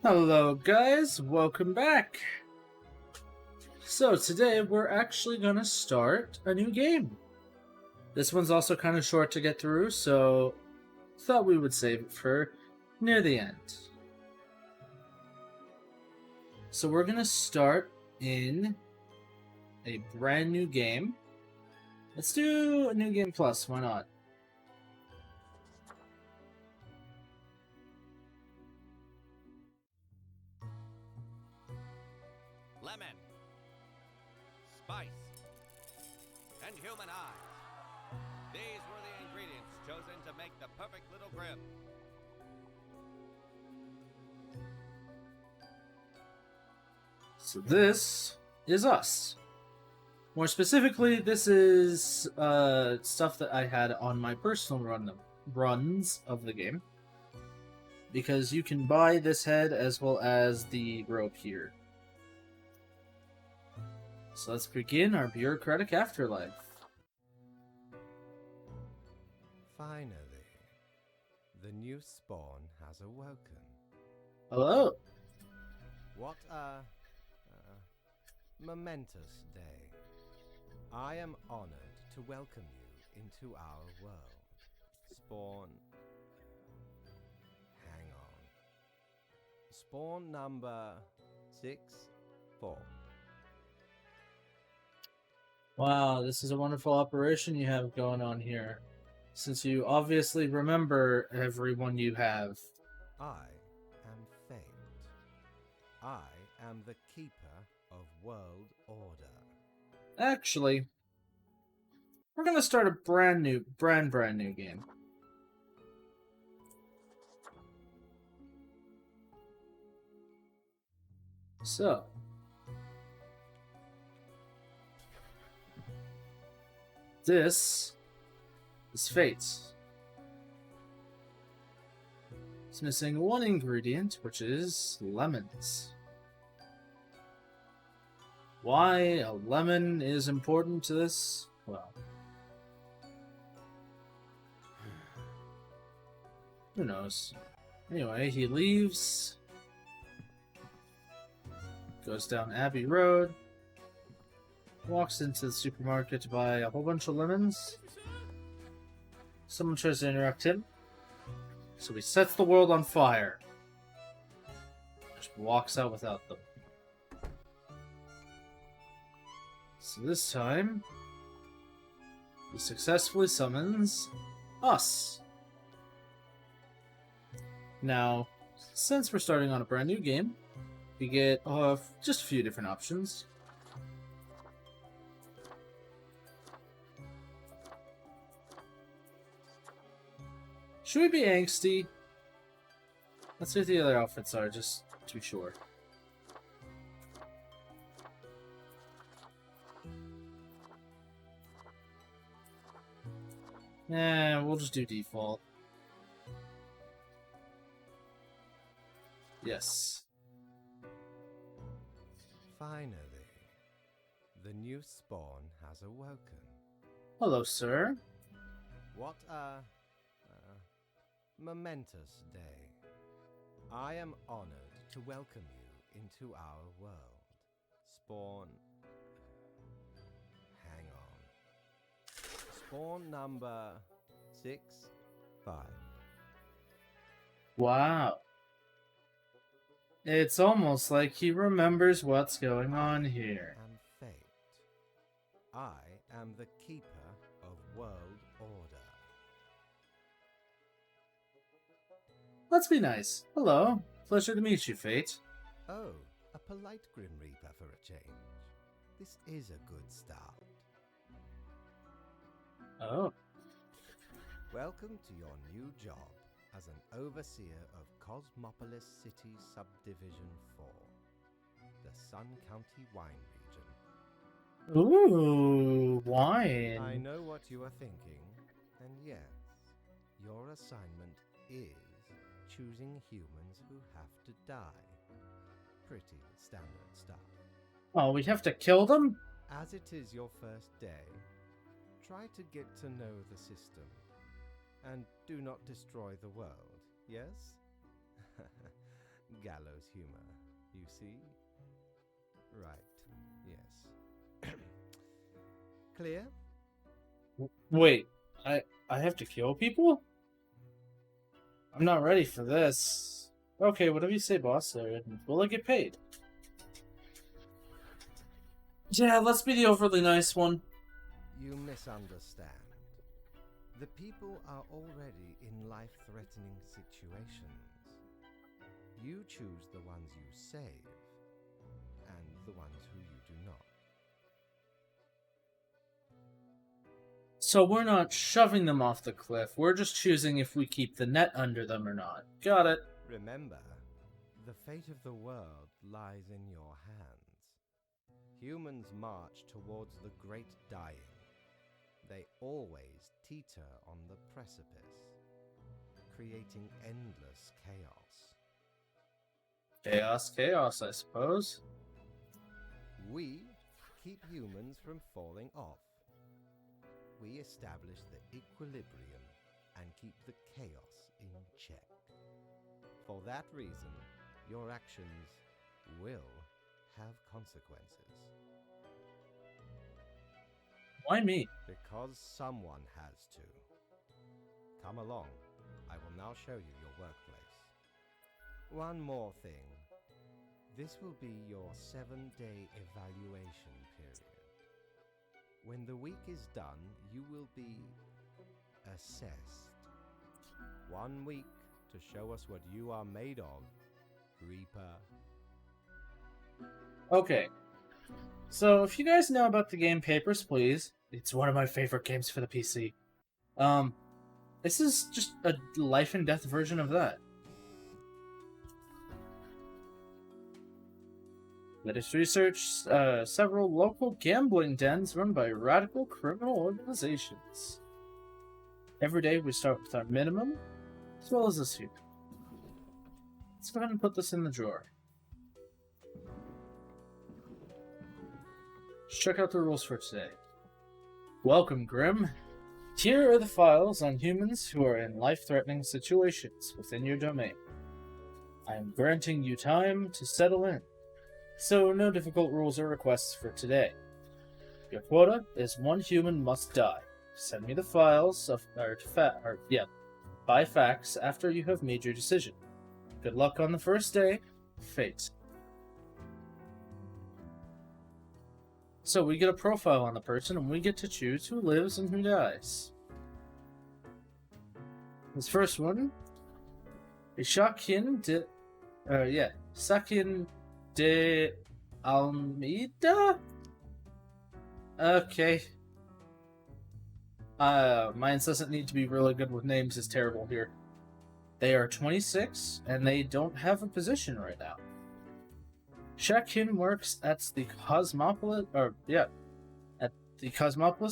Hello guys, welcome back! So today we're actually gonna start a new game. This one's also kind of short to get through, so thought we would save it for near the end. So we're gonna start in a brand new game. Let's do a new game plus, why not? Lemon, spice, and human eyes. These were the ingredients chosen to make the perfect little grim. So this is us. More specifically, this is stuff that I had on my personal runs of the game. Because you can buy this head as well as the rope here. So let's begin our bureaucratic afterlife. Finally, the new spawn has awoken. Hello. What a momentous day. I am honored to welcome you into our world. Spawn. Hang on. Spawn number 6-4. Wow, this is a wonderful operation you have going on here. Since you obviously remember everyone you have. I am Fate. I am the keeper of world order. Actually, we're gonna start a brand new game. So, this is Fate. It's missing one ingredient, which is lemons. Why a lemon is important to this? Well, who knows? Anyway, he leaves, goes down Abbey Road, walks into the supermarket to buy a whole bunch of lemons. Someone tries to interrupt him, so he sets the world on fire. Just walks out without them. So this time, he successfully summons us. Now, since we're starting on a brand new game, we get just a few different options. Should we be angsty? Let's see what the other outfits are, just to be sure. Nah, we'll just do default. Yes. Finally, the new spawn has awoken. Hello, sir. What a momentous day. I am honored to welcome you into our world. Spawn. Hang on. Spawn number 6-5. Wow. It's almost like he remembers what's going on here. I am Fate. I am the keeper of world order. Let's be nice. Hello. Pleasure to meet you, Fate. Oh, a polite Grim Reaper for a change. This is a good start. Oh. Welcome to your new job as an overseer of Cosmopolis City Subdivision 4, the Sun County Wine Region. Ooh, wine. I know what you are thinking, and yes, your assignment is choosing humans who have to die. Pretty standard stuff. Oh, we have to kill them? As it is your first day, try to get to know the system, and do not destroy the world, yes? Gotcha. gallows humor, you see? Right, yes. Clear? Wait, I have to kill people? I'm not ready for this. Okay, whatever you say, boss. Will I get paid? Yeah, let's be the overly nice one. You misunderstand. The people are already in life-threatening situations. You choose the ones you save, and the ones who you do not. So we're not shoving them off the cliff. We're just choosing if we keep the net under them or not. Got it. Remember, the fate of the world lies in your hands. Humans march towards the great dying. They always teeter on the precipice, creating endless chaos. Chaos, I suppose. We keep humans from falling off. We establish the equilibrium and keep the chaos in check. For that reason, your actions will have consequences. Why me? Because someone has to. Come along. I will now show you your workplace. One more thing. This will be your 7-day evaluation period. When the week is done, you will be assessed. 1 week to show us what you are made of, Reaper. Okay. So, if you guys know about the game Papers, Please, it's one of my favorite games for the PC. This is just a life and death version of that. Let us research several local gambling dens run by radical criminal organizations. Every day we start with our minimum, as well as this here. Let's go ahead and put this in the drawer. Let's check out the rules for today. Welcome, Grim. Here are the files on humans who are in life-threatening situations within your domain. I am granting you time to settle in, so no difficult rules or requests for today. Your quota is 1 human must die. Send me the files by fax after you have made your decision. Good luck on the first day. Fate. So we get a profile on the person, and we get to choose who lives and who dies. This first one is Sakin de Almeida? Okay. My incessant need to be really good with names is terrible here. They are 26, and they don't have a position right now. Shakin works at the Cosmopolis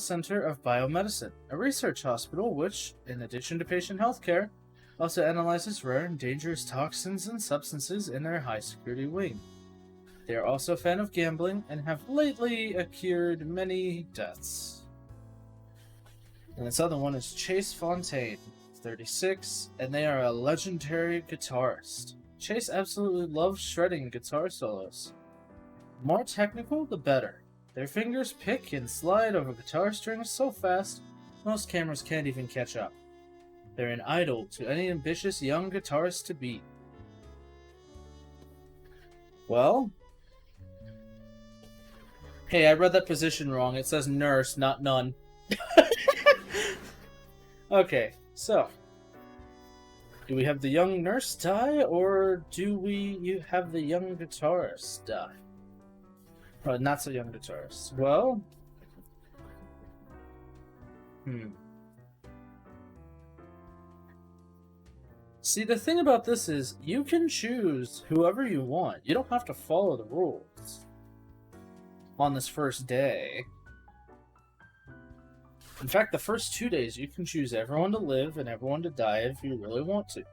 Center of Biomedicine, a research hospital which, in addition to patient healthcare, also analyzes rare and dangerous toxins and substances in their high-security wing. They are also a fan of gambling and have lately accrued many deaths. And this other one is Chase Fontaine, 36, and they are a legendary guitarist. Chase absolutely loves shredding guitar solos. The more technical, the better. Their fingers pick and slide over guitar strings so fast, most cameras can't even catch up. They're an idol to any ambitious young guitarist to beat. Well... Hey, I read that position wrong. It says nurse, not nun. Okay, so... Do we have the young nurse die, or do you have the young guitarist die? Not so young guitarist. Well... See, the thing about this is, you can choose whoever you want. You don't have to follow the rules on this first day. In fact, the first 2 days, you can choose everyone to live and everyone to die if you really want to.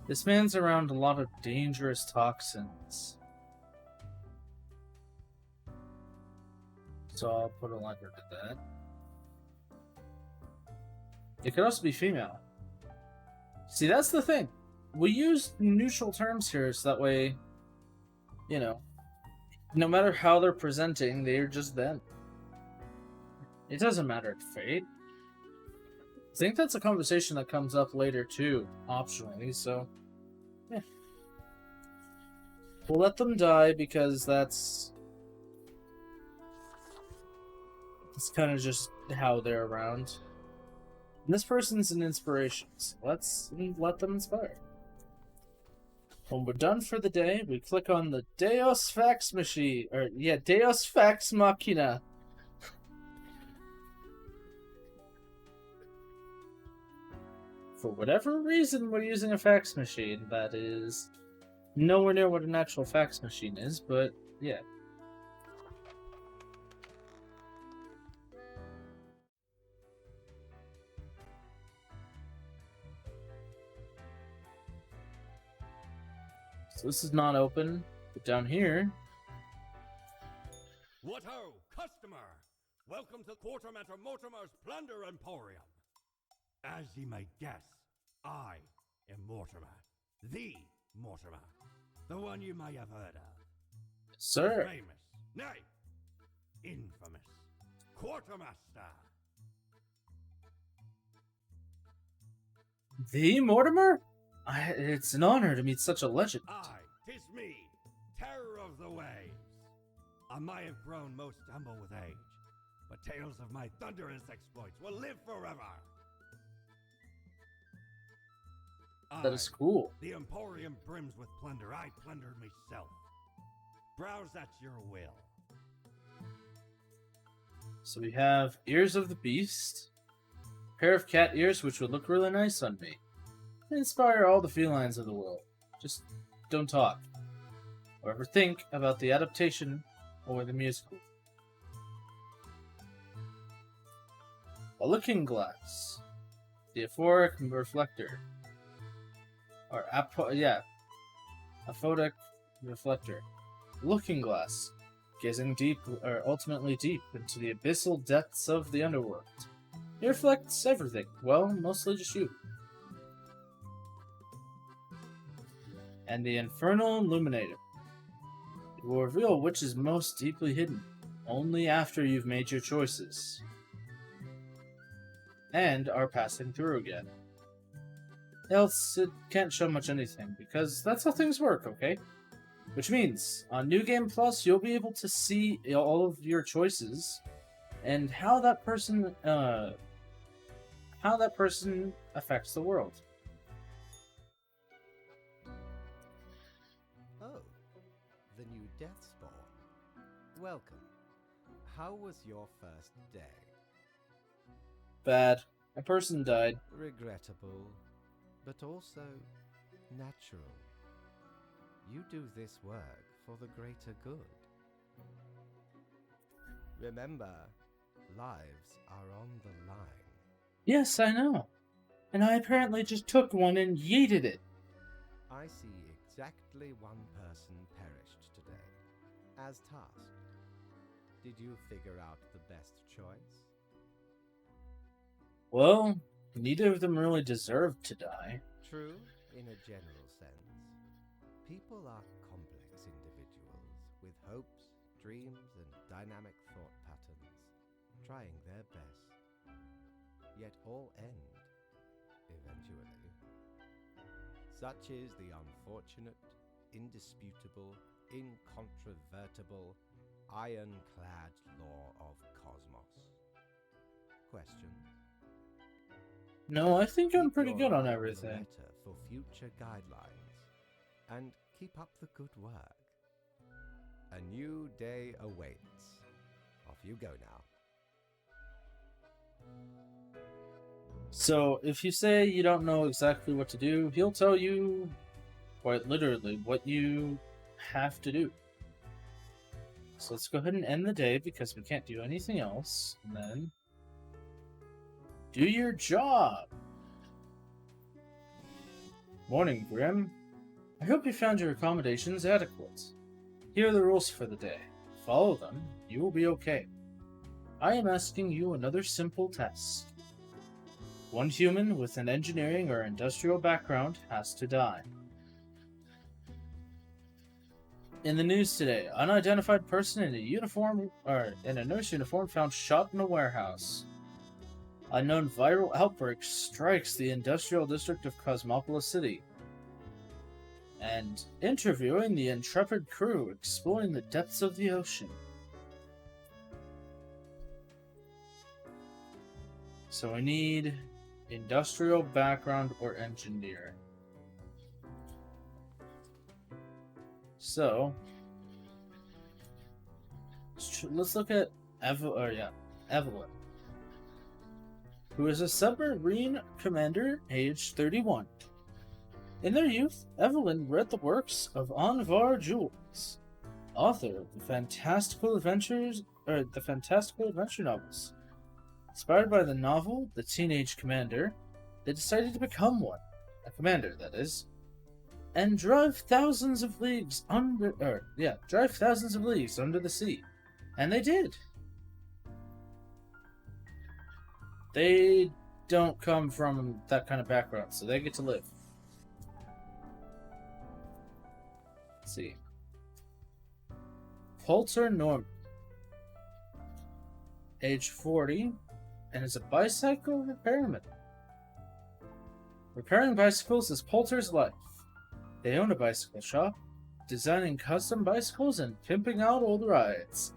This man's around a lot of dangerous toxins. So I'll put a liner to that. It could also be female. See, that's the thing. We use neutral terms here, so that way, you know, no matter how they're presenting, they're just them. It doesn't matter at fate. I think that's a conversation that comes up later too, optionally, so yeah. We'll let them die because that's kind of just how they're around. And this person's an inspiration, so let's let them inspire. When we're done for the day, we click on the Deus Fax Machine, or yeah, Deus Fax Machina. For whatever reason, we're using a fax machine that is nowhere near what an actual fax machine is, but yeah. So this is not open, but down here... What ho, customer! Welcome to Quartermaster Mortimer's Plunder Emporium. As ye may guess, I am Mortimer. The Mortimer. The one you may have heard of. Sir! The famous, nay, infamous Quartermaster. The Mortimer? It's an honor to meet such a legend. Aye, 'tis me, terror of the waves. I may have grown most humble with age, but tales of my thunderous exploits will live forever. That is cool. The Emporium brims with plunder. I plundered myself. Browse at your will. So we have Ears of the Beast, a pair of cat ears which would look really nice on me. Inspire all the felines of the world. Just don't talk. Or ever think about the adaptation or the musical. A looking glass. The aphoric reflector. Or aphodic reflector. Looking glass. Gazing deep, or ultimately deep, into the abyssal depths of the underworld. It reflects everything. Well, mostly just you. And the Infernal Illuminator. It will reveal which is most deeply hidden, only after you've made your choices. And are passing through again. Else, it can't show much anything, because that's how things work, okay? Which means, on New Game Plus, you'll be able to see all of your choices, and how that person affects the world. Oh, the new Deathspawn. Welcome. How was your first day? Bad. A person died. Regrettable, but also natural. You do this work for the greater good. Remember, lives are on the line. Yes, I know. And I apparently just took one and yeeted it. I see exactly one person perished today, as tasked. Did you figure out the best choice? Well, neither of them really deserved to die. True, in a general sense. People are complex individuals with hopes, dreams, and dynamic thought patterns, trying their best. Yet all end, eventually. Such is the unfortunate, indisputable, incontrovertible, ironclad law of cosmos. Question? No, I think I'm Keep pretty your good on eye everything. the letter for future guidelines, and keep up the good work. A new day awaits. Off you go now. So, if you say you don't know exactly what to do, he'll tell you, quite literally, what you have to do. So let's go ahead and end the day, because we can't do anything else, and then... do your job! Morning, Grim. I hope you found your accommodations adequate. Here are the rules for the day. Follow them, you will be okay. I am asking you another simple test. One human with an engineering or industrial background has to die. In the news today, unidentified person in a nurse uniform found shot in a warehouse. Unknown viral outbreak strikes the industrial district of Cosmopolis City. And interviewing the intrepid crew exploring the depths of the ocean. So I need industrial background or engineer. So let's look at Evelyn, who is a submarine commander, aged 31. In their youth, Evelyn read the works of Anvar Jules, author of the Fantastical Adventure novels. Inspired by the novel The Teenage Commander, they decided to become one, a commander, that is, and drive thousands of leagues under the sea. And they did. They don't come from that kind of background, so they get to live. Let's see. Coulter Norman, age 40, and is a bicycle repairman. Repairing bicycles is Poulter's life. They own a bicycle shop, designing custom bicycles and pimping out old rides.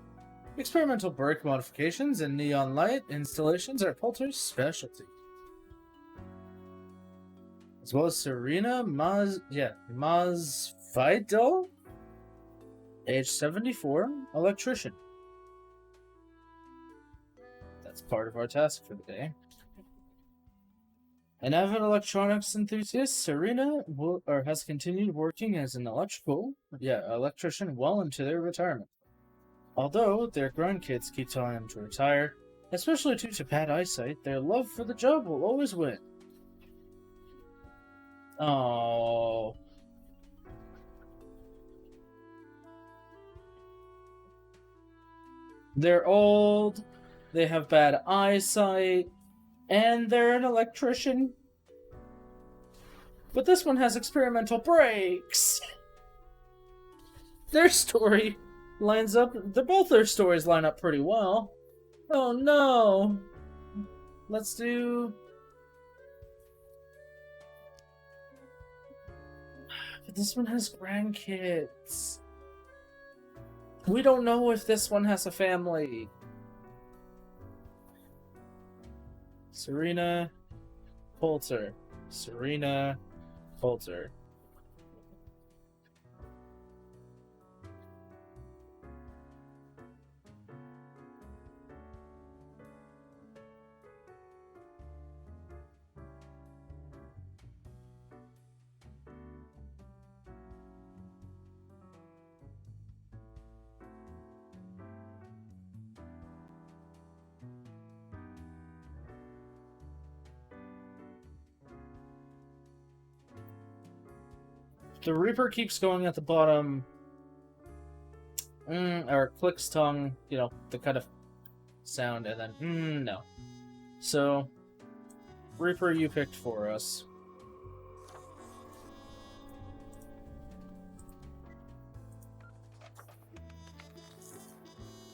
Experimental brake modifications and neon light installations are Poulter's specialty. As well as Serena Masvidal, age 74, electrician. That's part of our task for the day. An avid electronics enthusiast, Serena has continued working as an electrician well into their retirement. Although their grandkids keep telling them to retire, especially due to bad eyesight, their love for the job will always win. Oh. They're old, they have bad eyesight, and they're an electrician. But this one has experimental brakes. Their story lines up. Both their stories line up pretty well. Oh no. Let's do. But this one has grandkids. We don't know if this one has a family. Serena Poulter. Serena Poulter. The Reaper keeps going at the bottom, or clicks tongue, the kind of sound, and then, no. So, Reaper, you picked for us.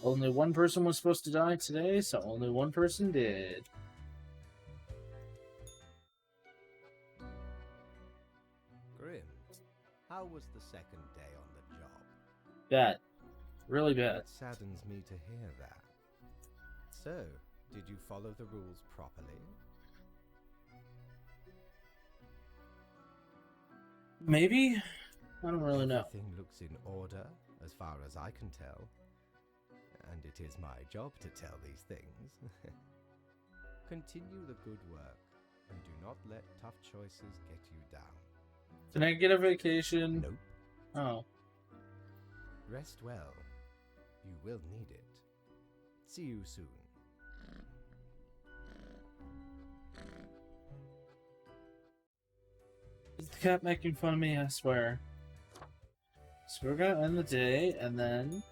Only one person was supposed to die today, so only one person did. How was the second day on the job? Bad. Really bad. It saddens me to hear that. So, did you follow the rules properly? Maybe? I don't really know. Everything looks in order, as far as I can tell. And it is my job to tell these things. Continue the good work, and do not let tough choices get you down. Can I get a vacation? Nope. Oh. Rest well. You will need it. See you soon. kept making fun of me, I swear. So we're gonna end the day, and then...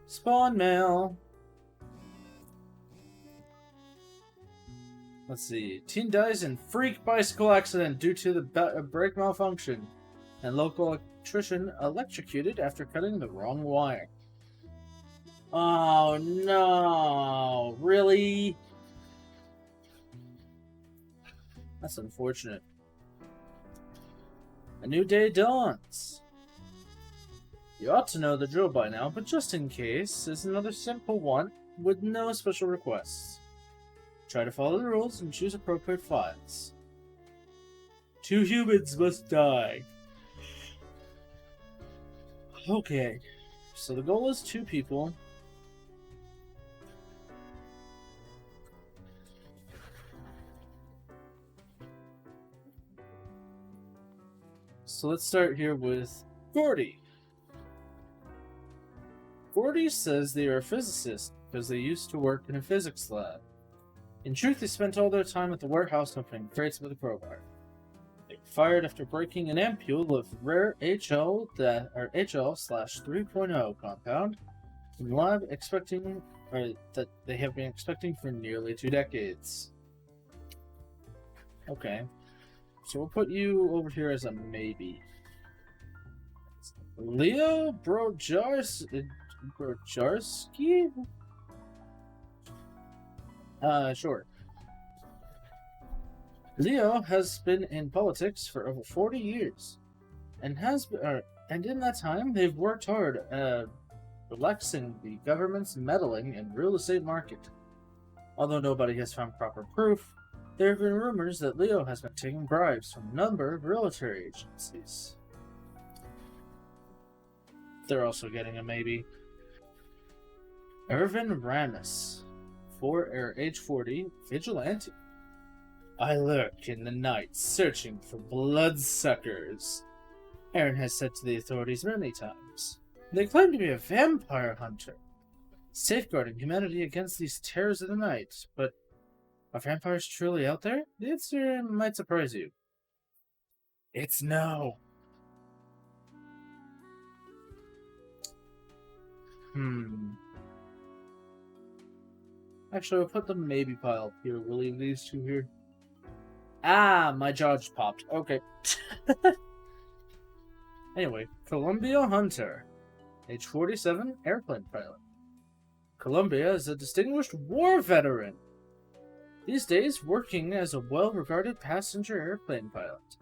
Spawn mail! Let's see. Teen dies in freak bicycle accident due to the brake malfunction. And local electrician electrocuted after cutting the wrong wire. Oh no! Really? That's unfortunate. A new day dawns. You ought to know the drill by now, but just in case, is another simple one with no special requests. Try to follow the rules and choose appropriate files. 2 humans must die. Okay, so the goal is 2 people. So let's start here with 40. 40 says they are a physicist because they used to work in a physics lab. In truth, they spent all their time at the warehouse opening crates with a crowbar. They were fired after breaking an ampule of rare HL/3.0 compound in the lab that they have been expecting for nearly 2 decades. Okay. So we'll put you over here as a maybe. Leo Brojarski? Sure. Leo has been in politics for over 40 years, and in that time they've worked hard relaxing the government's meddling in real estate market. Although nobody has found proper proof, there have been rumors that Leo has been taking bribes from a number of realtor agencies. They're also getting a maybe. Irvin Ramis, age 40, vigilante. I lurk in the night, searching for bloodsuckers, Aaron has said to the authorities many times. They claim to be a vampire hunter, safeguarding humanity against these terrors of the night, but are vampires truly out there? The answer might surprise you. It's no. Actually, I'll put the maybe pile here. We'll leave these 2 here. Ah, my jaw just popped. Okay. Anyway, Columbia Hunter, age 47, airplane pilot. Columbia is a distinguished war veteran. These days, working as a well-regarded passenger airplane pilot.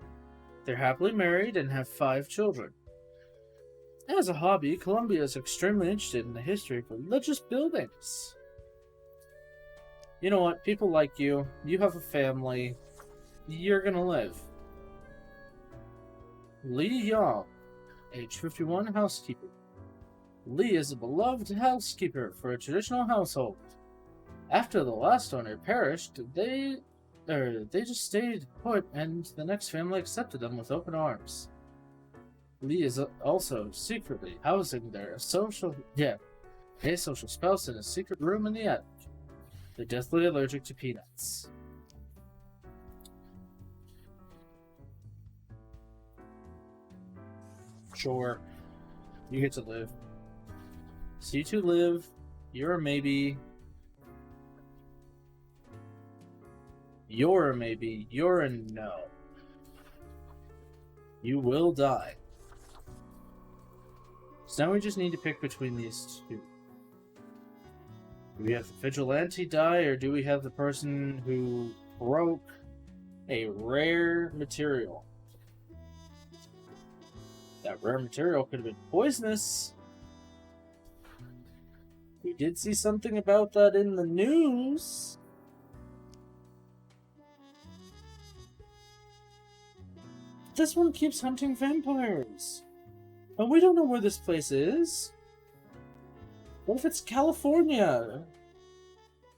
They're happily married and have 5 children. As a hobby, Columbia is extremely interested in the history of religious buildings. You know what? People like you. You have a family. You're gonna live. Lee Young, age 51, housekeeper. Lee is a beloved housekeeper for a traditional household. After the last owner perished, they just stayed put, and the next family accepted them with open arms. Lee is also secretly housing a social spouse in a secret room in the attic. They're deathly allergic to peanuts. Sure. You get to live. So you 2 live. You're a maybe. You're a maybe. You're a no. You will die. So now we just need to pick between these 2. Do we have the vigilante die, or do we have the person who broke a rare material? That rare material could have been poisonous. We did see something about that in the news. This one keeps hunting vampires. And we don't know where this place is. What if it's California?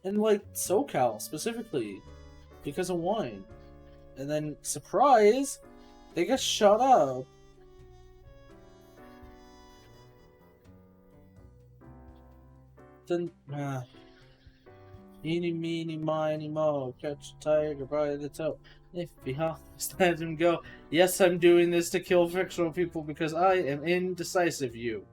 And like SoCal specifically. Because of wine. And then, surprise, they get shot up. Then, eeny, meeny, miny, mo, catch a tiger by the toe. If we have to let him go. Yes, I'm doing this to kill fictional people because I am indecisive, you.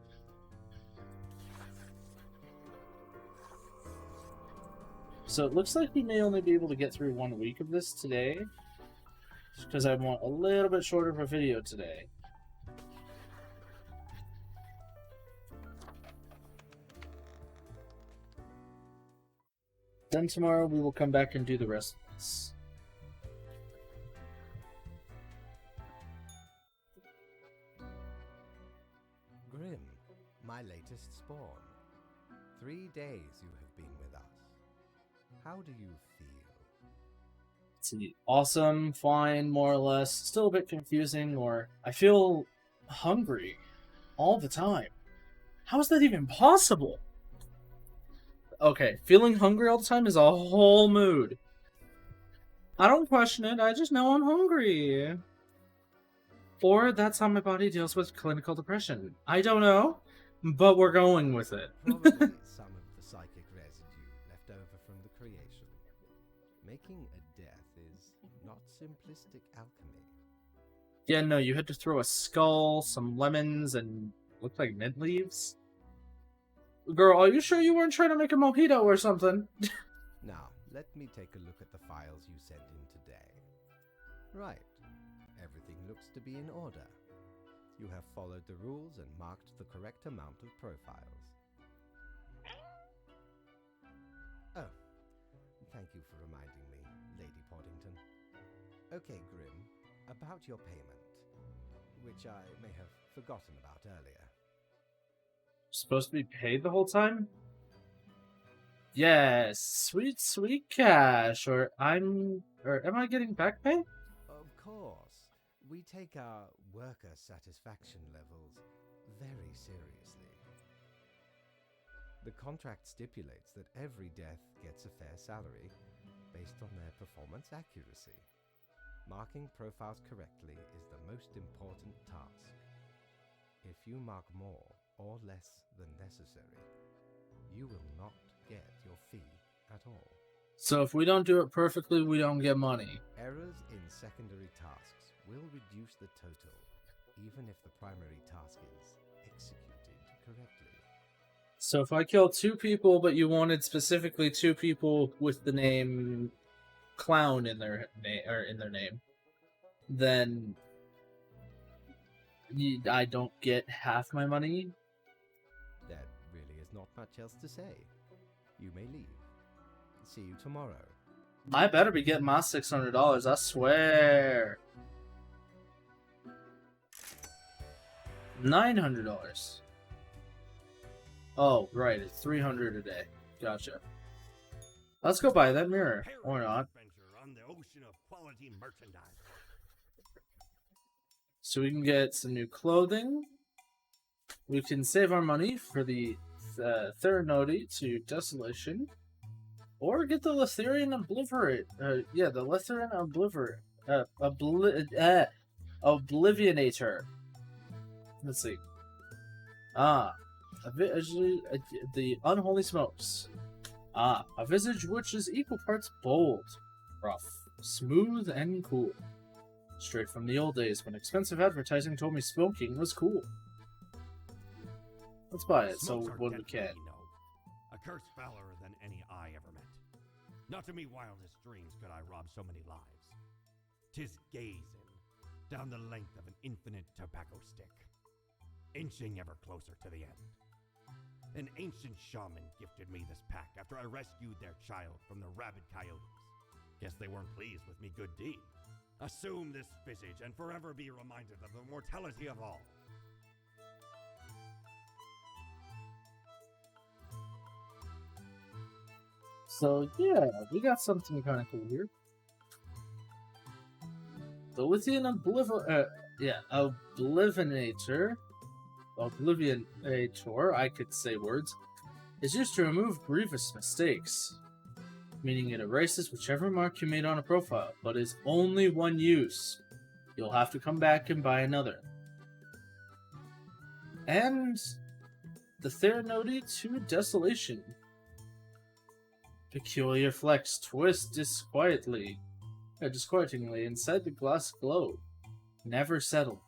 So it looks like we may only be able to get through 1 week of this today. Because I want a little bit shorter of a video today. Then tomorrow we will come back and do the rest of this. Grim, my latest spawn. 3 days you have been with us. How do you feel? It's awesome, fine, more or less. Still a bit confusing, or I feel hungry all the time. How is that even possible? Okay, feeling hungry all the time is a whole mood. I don't question it, I just know I'm hungry. Or that's how my body deals with clinical depression. I don't know, but we're going with it. Probably some of the psychic residue left over from the creation. Making a death is not simplistic alchemy. Yeah, no, you had to throw a skull, some lemons, and looked like mint leaves. Girl, are you sure you weren't trying to make a mojito or something? Now, let me take a look at the files you sent in today. Right. Everything looks to be in order. You have followed the rules and marked the correct amount of profiles. Oh, thank you for reminding me, Lady Poddington. Okay, Grim, about your payment, which I may have forgotten about earlier. Supposed to be paid the whole time? Yes, sweet, sweet cash, or am I getting back pay? Of course, we take our worker satisfaction levels very seriously. The contract stipulates that every death gets a fair salary based on their performance accuracy. Marking profiles correctly is the most important task. If you mark more or less than necessary, you will not get your fee at all. So if we don't do it perfectly, we don't get money. Errors in secondary tasks will reduce the total, even if the primary task is executed correctly. So if I kill 2 people, but you wanted specifically 2 people with the name Clown in their name, then I don't get half my money. There really is not much else to say. You may leave. See you tomorrow. I better be getting my $600, I swear. $900. Oh, right, it's $300 a day. Gotcha. Let's go buy that mirror, or not. Adventure on the ocean of quality merchandise. So we can get some new clothing. We can save our money for the Theranodi to Desolation. Or get the Letherian Obliterate. The Letherian Oblivionator. Let's see. The Unholy Smokes. A visage which is equal parts bold, rough, smooth, and cool. Straight from the old days when expensive advertising told me smoking was cool. Let's buy it so Smokes are when we deadly, can. you know. A curse fouler than any I ever met. Not to me wildest dreams could I rob so many lives. 'Tis gazing down the length of an infinite tobacco stick, inching ever closer to the end. An ancient shaman gifted me this pack after I rescued their child from the rabid coyotes. Guess they weren't pleased with me good deed. Assume this visage and forever be reminded of the mortality of all. So yeah, we got something kind of cool here. The Lithian Oblivionator, I could say words, is used to remove grievous mistakes, meaning it erases whichever mark you made on a profile, but is only one use. You'll have to come back and buy another. And the Theranodi to Desolation. Peculiar flex, twist disquietly. disquietingly inside the glass globe. Never settle.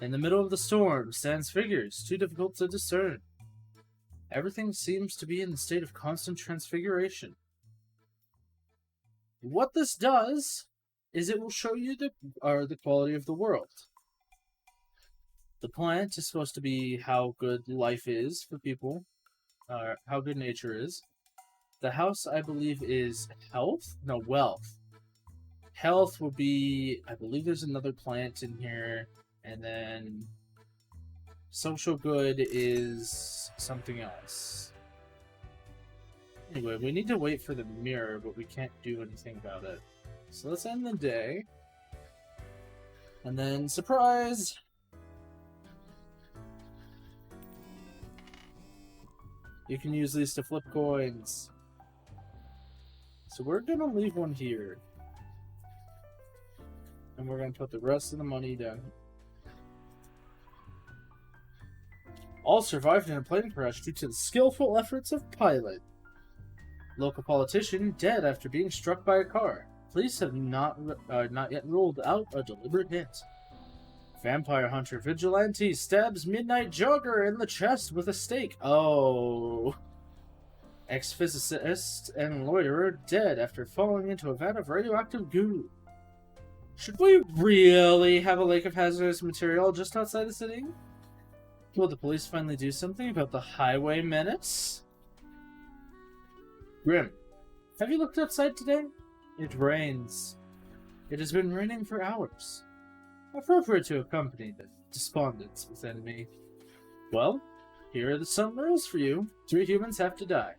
In the middle of the storm stands figures, too difficult to discern. Everything seems to be in a state of constant transfiguration. What this does is it will show you the quality of the world. The plant is supposed to be how good life is for people, how good nature is. The house, I believe, is health? No, wealth. Health will be, I believe there's another plant in here, and then social good is something else. Anyway, we need to wait for the mirror, but we can't do anything about it. So let's end the day. And then, surprise! You can use these to flip coins. So we're gonna leave one here. And we're gonna put the rest of the money down. All survived in a plane crash due to the skillful efforts of pilot. Local politician dead after being struck by a car. Police have not yet ruled out a deliberate hit. Vampire hunter vigilante stabs midnight jogger in the chest with a stake. Oh. Ex-physicist and loiterer dead after falling into a vat of radioactive goo. Should we really have a lake of hazardous material just outside the city? Will the police finally do something about the highway menace? Grim, have you looked outside today? It rains. It has been raining for hours. Appropriate to accompany the despondence within me. Well, here are some rules for you. 3 humans have to die.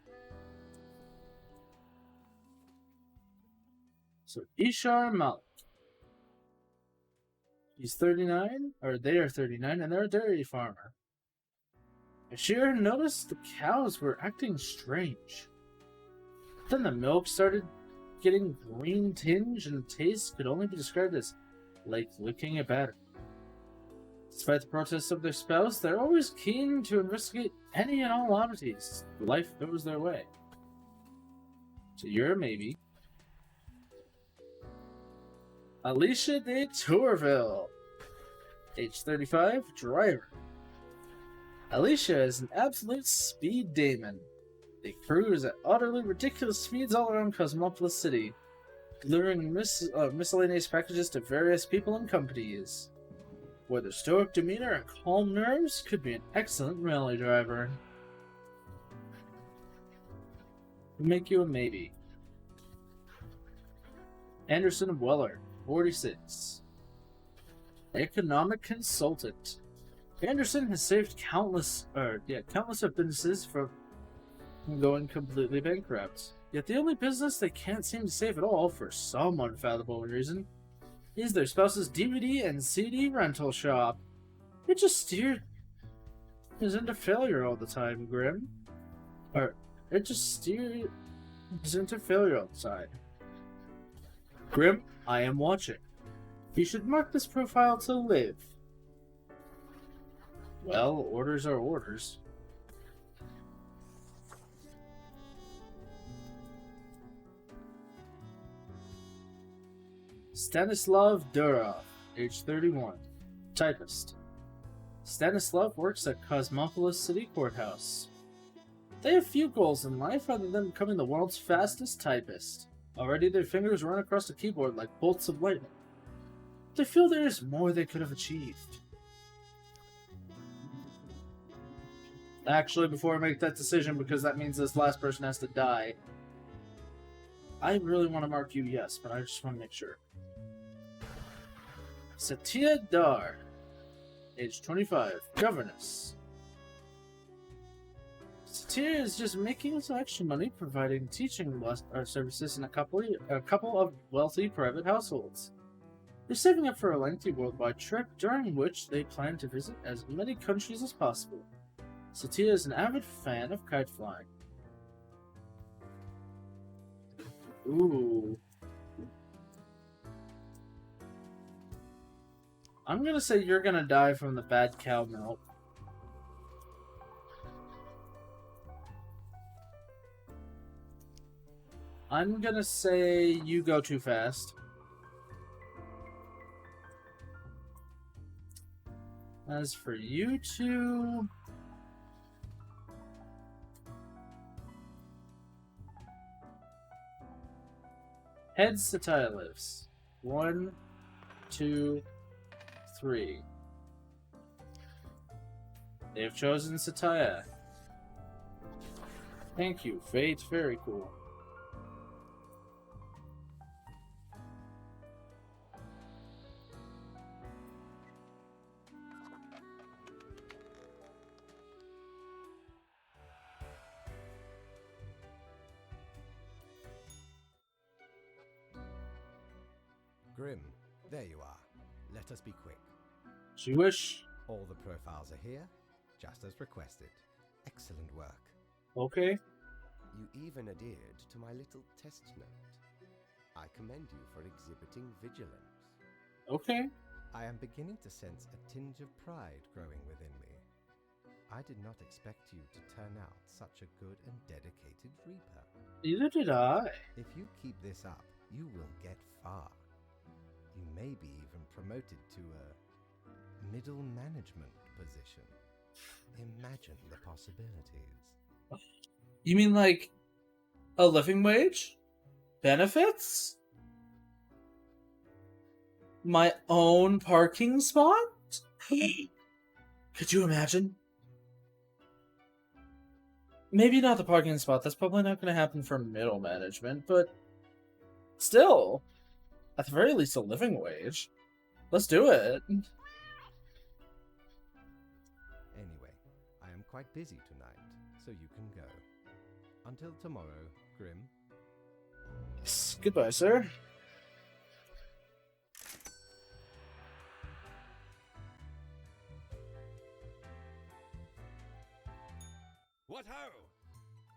So, Ishar Malik. He's 39, or they are 39, and they're a dairy farmer. Ashir noticed the cows were acting strange. Then the milk started getting green tinge, and the taste could only be described as like licking a batter. Despite the protests of their spouse, they're always keen to investigate any and all oddities. Life goes their way. So you're a maybe. Alicia de Tourville, age 35, driver. Alicia is an absolute speed demon. They cruise at utterly ridiculous speeds all around Cosmopolis City, delivering miscellaneous packages to various people and companies. With their stoic demeanor and calm nerves, could be an excellent rally driver. We'll make you a maybe. Anderson Weller, 46. Economic consultant. Anderson has saved countless of businesses from going completely bankrupt. Yet the only business they can't seem to save at all, for some unfathomable reason, is their spouse's DVD and CD rental shop. It just steers into failure all the time, Grim. It just steers into failure all the time. Grim, I am watching. You should mark this profile to live. Well, orders are orders. Stanislav Durov, age 31, typist. Stanislav works at Cosmopolis City Courthouse. They have few goals in life other than becoming the world's fastest typist. Already their fingers run across the keyboard like bolts of lightning. They feel there is more they could have achieved. Actually, before I make that decision, because that means this last person has to die, I really want to mark you yes, but I just want to make sure. Satya Dar, age 25, governess. Satya is just making some extra money providing teaching services in a couple of wealthy private households. They're saving up for a lengthy worldwide trip during which they plan to visit as many countries as possible. Satya is an avid fan of kite flying. Ooh. I'm gonna say you're gonna die from the bad cow milk. I'm gonna say you go too fast. As for you two... Heads Satya lives. 1, 2, 3. They have chosen Satya. Thank you, Fate. Very cool. Grim, there you are. Let us be quick. As you wish. All the profiles are here, just as requested. Excellent work. Okay. You even adhered to my little test note. I commend you for exhibiting vigilance. Okay. I am beginning to sense a tinge of pride growing within me. I did not expect you to turn out such a good and dedicated Reaper. Neither did I. If you keep this up, you will get far. You may be even promoted to a middle management position. Imagine the possibilities. You mean like a living wage? Benefits? My own parking spot? Could you imagine? Maybe not the parking spot. That's probably not going to happen for middle management, but still, at the very least, a living wage. Let's do it. Anyway, I am quite busy tonight, so you can go. Until tomorrow, Grim. Yes. Goodbye, sir. What ho!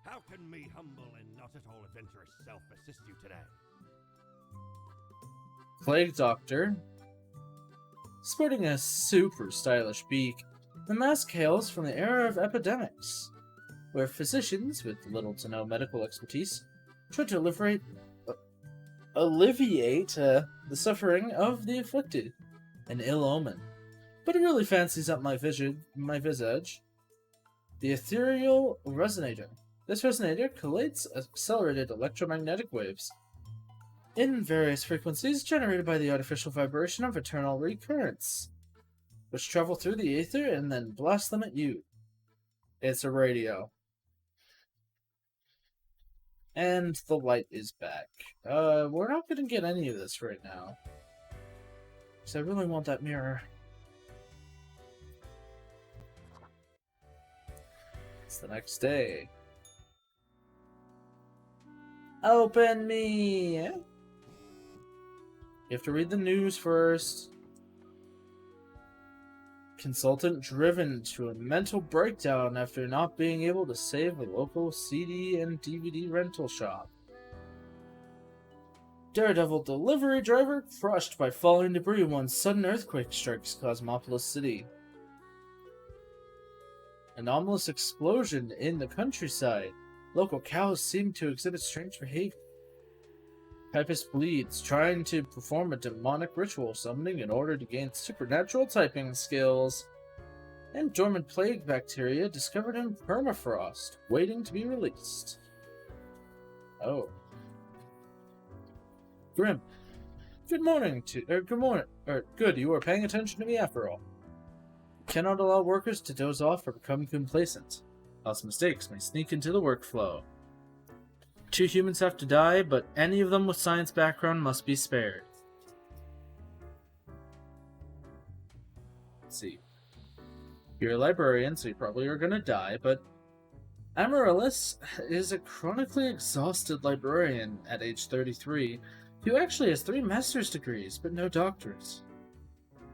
How can me humble and not at all adventurous self assist you today? Plague Doctor. Sporting a super stylish beak, the mask hails from the era of epidemics, where physicians with little to no medical expertise tried to alleviate the suffering of the afflicted, an ill omen. But it really fancies up my visage. The ethereal resonator. This resonator collates accelerated electromagnetic waves in various frequencies generated by the artificial vibration of eternal recurrence, which travel through the ether and then blast them at you. It's a radio. And the light is back. We're not going to get any of this right now, because I really want that mirror. It's the next day. Open me! You have to read the news first. Consultant driven to a mental breakdown after not being able to save a local CD and DVD rental shop. Daredevil delivery driver crushed by falling debris when sudden earthquake strikes Cosmopolis City. Anomalous explosion in the countryside. Local cows seem to exhibit strange behavior. Typist bleeds, trying to perform a demonic ritual summoning in order to gain supernatural typing skills. And dormant plague bacteria discovered in permafrost, waiting to be released. Oh. Grim. Good morning good, you are paying attention to me after all. Cannot allow workers to doze off or become complacent. Else mistakes may sneak into the workflow. 2 humans have to die, but any of them with science background must be spared. Let's see. You're a librarian, so you probably are gonna die, but Amaryllis is a chronically exhausted librarian at age 33 who actually has 3 master's degrees, but no doctorates.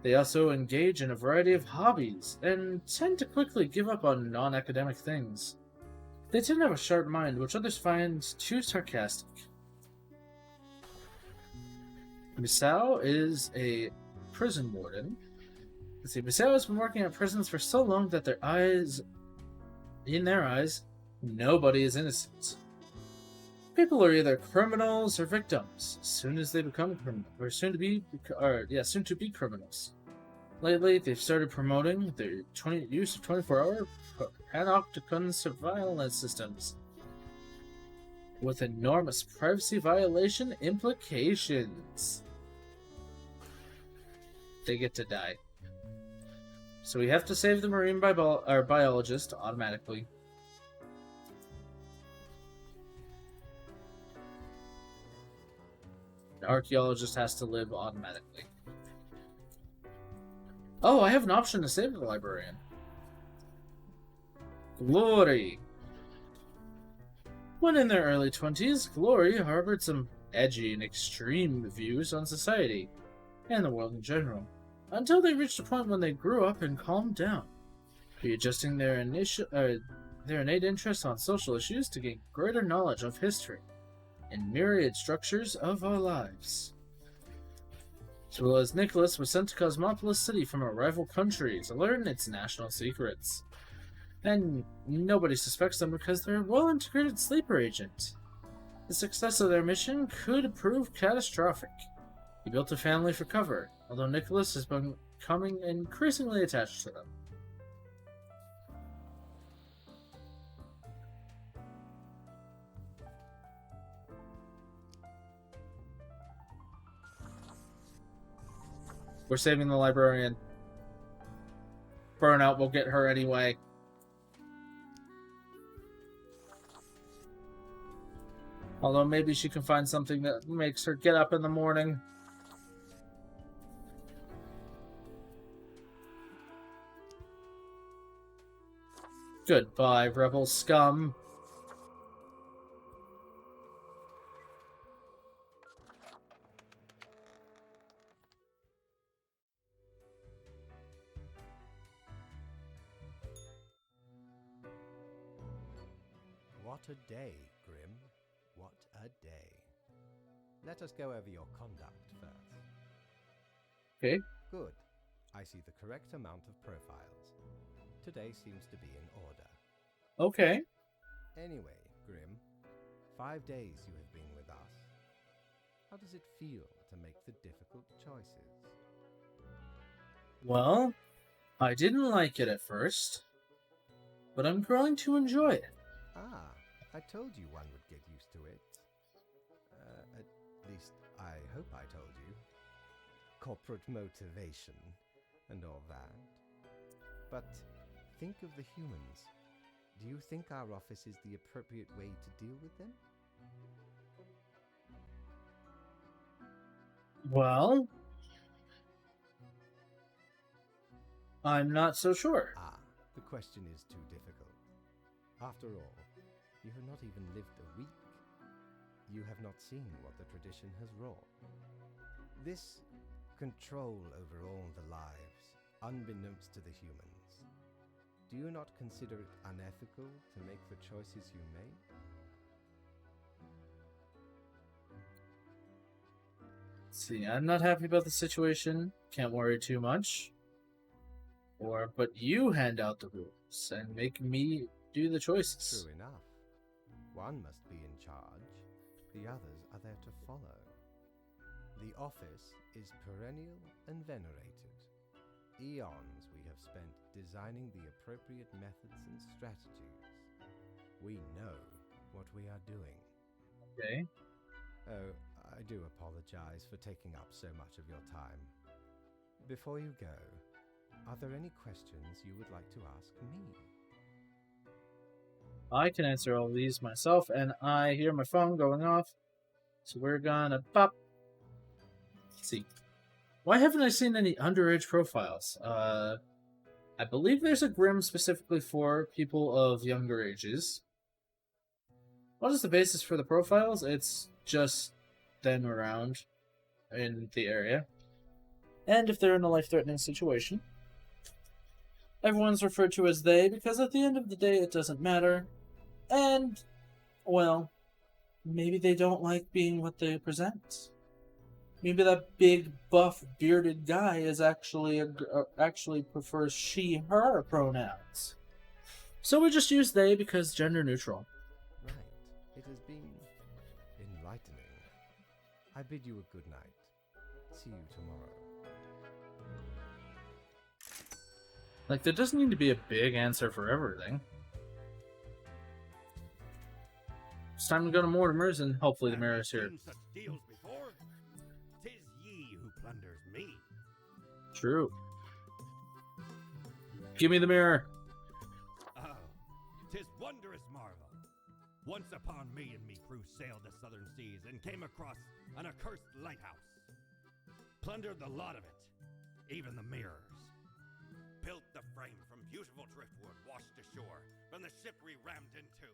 They also engage in a variety of hobbies, and tend to quickly give up on non-academic things. They tend to have a sharp mind, which others find too sarcastic. Misao is a prison warden. Let's see, Misao has been working at prisons for so long that in their eyes, nobody is innocent. People are either criminals or victims, as soon as they become criminals, or soon to be criminals. Lately, they've started promoting the use of 24-hour panopticon surveillance systems with enormous privacy violation implications. They get to die. So we have to save the marine biologist automatically. The archaeologist has to live automatically. Oh, I have an option to save the librarian. Glory. When in their early 20s, Glory harbored some edgy and extreme views on society and the world in general, until they reached a point when they grew up and calmed down, readjusting their innate interest on social issues to gain greater knowledge of history and myriad structures of our lives. As well as Nicholas was sent to Cosmopolis City from a rival country to learn its national secrets. And nobody suspects them because they're a well-integrated sleeper agent. The success of their mission could prove catastrophic. He built a family for cover, although Nicholas has been becoming increasingly attached to them. We're saving the librarian. Burnout will get her anyway. Although maybe she can find something that makes her get up in the morning. Goodbye, rebel scum. What a day, Grim. What a day. Let us go over your conduct first. Okay. Good. I see the correct amount of profiles. Today seems to be in order. Okay. Anyway, Grim, 5 days you have been with us. How does it feel to make the difficult choices? Well, I didn't like it at first, but I'm growing to enjoy it. Ah, I told you one would get used to it. At least, I hope I told you. Corporate motivation and all that. But think of the humans. Do you think our office is the appropriate way to deal with them? Well, I'm not so sure. Ah, the question is too difficult. After all, you have not even lived a week. You have not seen what the tradition has wrought. This control over all the lives, unbeknownst to the humans. Do you not consider it unethical to make the choices you make? See, I'm not happy about the situation. Can't worry too much. But you hand out the rules and make me do the choices. True enough. One must be in charge. The others are there to follow. The office is perennial and venerated. Eons we have spent designing the appropriate methods and strategies. We know what we are doing. Okay. Oh, I do apologize for taking up so much of your time. Before you go, are there any questions you would like to ask me? I can answer all these myself, and I hear my phone going off. So we're gonna pop. Let's see. Why haven't I seen any underage profiles? I believe there's a Grim specifically for people of younger ages. What is the basis for the profiles? It's just them around in the area. And if they're in a life-threatening situation. Everyone's referred to as they because at the end of the day it doesn't matter. And, well, maybe they don't like being what they present. Maybe that big, buff, bearded guy is actually prefers she, her pronouns. So we just use they because gender neutral. Right. It has been enlightening. I bid you a good night. See you tomorrow. Like, there doesn't need to be a big answer for everything. It's time to go to Mortimer's, and hopefully the Have mirror ye is here. seen such deals before? 'Tis ye who plunders me. True. Give me the mirror. Oh, 'tis wondrous marvel. Once upon me and me crew sailed the southern seas and came across an accursed lighthouse. Plundered the lot of it, even the mirrors. Built the frame from beautiful driftwood washed ashore from the ship we rammed into.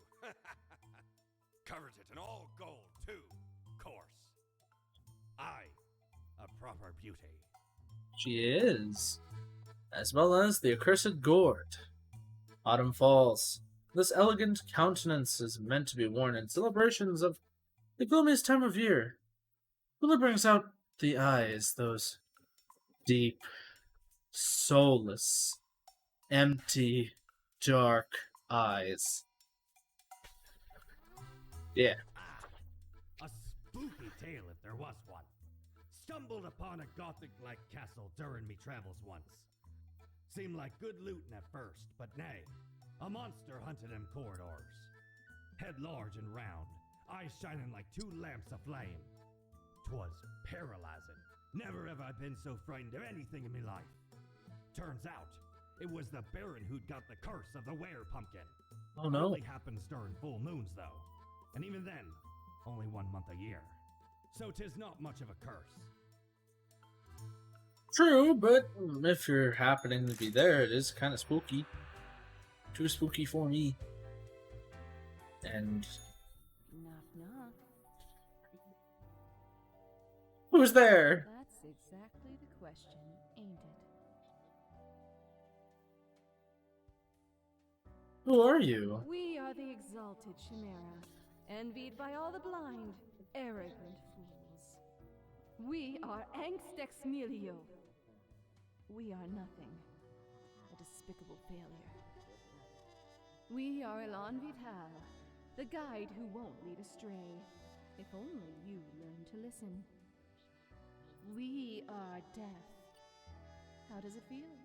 Covered it in all gold, too, course. I, a proper beauty. She is. As well as the accursed gourd. Autumn falls. This elegant countenance is meant to be worn in celebrations of the gloomiest time of year. Really brings out the eyes, those deep, soulless, empty, dark eyes. Yeah. Ah, a spooky tale if there was one. Stumbled upon a Gothic-like castle during me travels once. Seemed like good looting at first, but nay, a monster hunted them corridors. Head large and round, eyes shining like two lamps aflame. 'Twas paralyzing. Never have I been so frightened of anything in me life. Turns out, it was the Baron who'd got the curse of the were-pumpkin. Oh no. Only happens during full moons, though. And even then, only 1 month a year. So 'tis not much of a curse. True, but if you're happening to be there, it is kind of spooky. Too spooky for me. And Knock, knock. who's there? That's exactly the question, ain't it? Who are you? We are the exalted Chimera, envied by all the blind, arrogant fools. We are Angst ex Nihilo. We are nothing. A despicable failure. We are Elan Vital, the guide who won't lead astray. If only you learn to listen. We are death. How does it feel?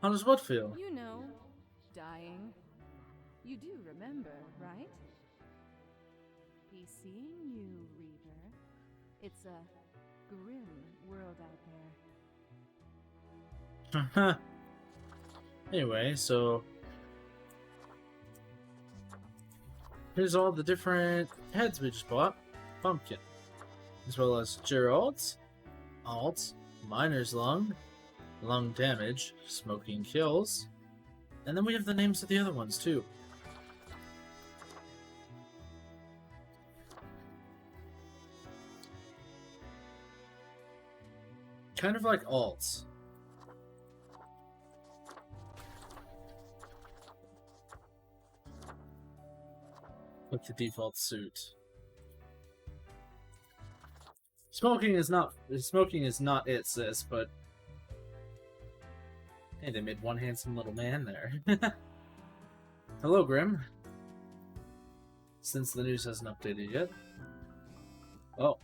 How does what feel? You know, dying. You do remember, right? Be seeing you, Reaver. It's a grim world out there. Anyway, so here's all the different heads we just bought. Pumpkin. As well as Gerald's, Alt, Miner's Lung, Lung Damage, Smoking Kills, and then we have the names of the other ones too. Kind of like Alts. Like the default suit. Smoking is not it, sis, but hey, they made one handsome little man there. Hello, Grim. Since the news hasn't updated yet. Oh.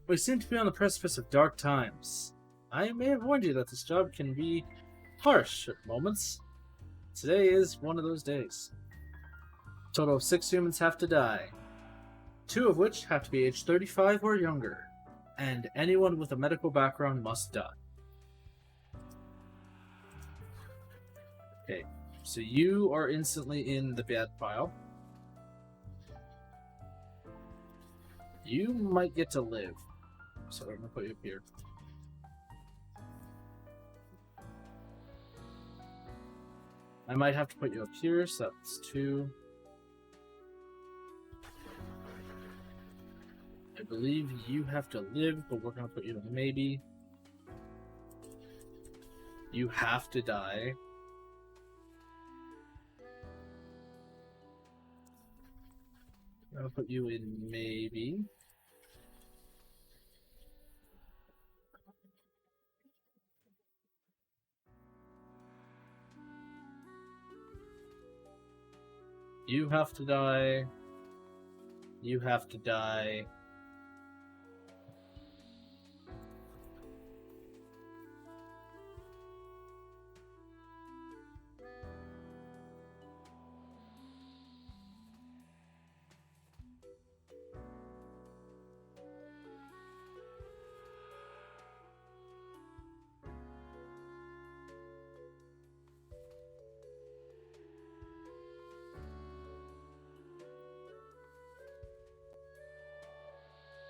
We seem to be on the precipice of dark times. I may have warned you that this job can be harsh at moments. Today is one of those days. A total of 6 humans have to die. 2 of which have to be age 35 or younger. And anyone with a medical background must die. Okay, so you are instantly in the bad pile. You might get to live. So I'm gonna put you up here. I might have to put you up here, so that's 2. I believe you have to live, but we're gonna put you in maybe. You have to die. I'll put you in maybe. You have to die. You have to die.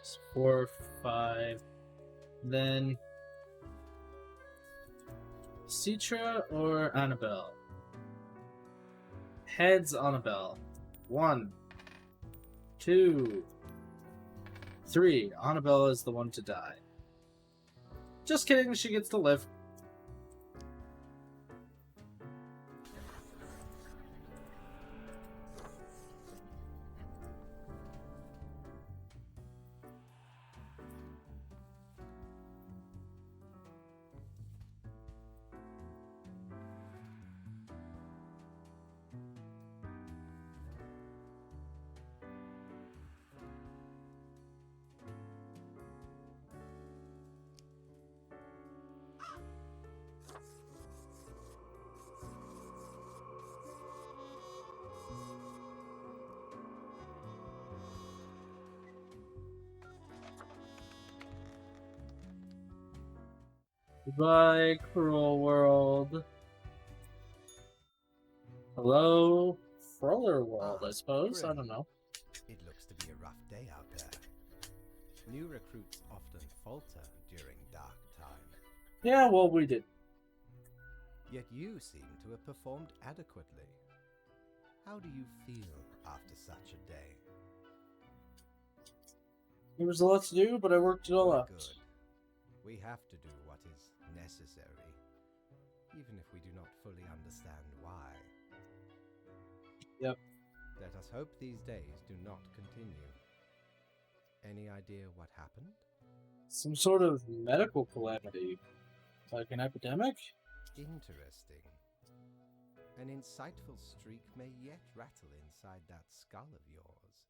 It's 4, 5. Then Citra or Annabelle? Heads Annabelle. 1, 2, 3. Annabelle is the one to die. Just kidding, she gets to live. Goodbye, cruel world. Hello, Froller world, I suppose. I don't know. It looks to be a rough day out there. New recruits often falter during dark time. Yeah, well, we did. Yet you seem to have performed adequately. How do you feel after such a day? There was a lot to do, but I worked it all out. Good. We have to do what is necessary, even if we do not fully understand why. Yep. Let us hope these days do not continue. Any idea what happened? Some sort of medical calamity. Like an epidemic? Interesting. An insightful streak may yet rattle inside that skull of yours.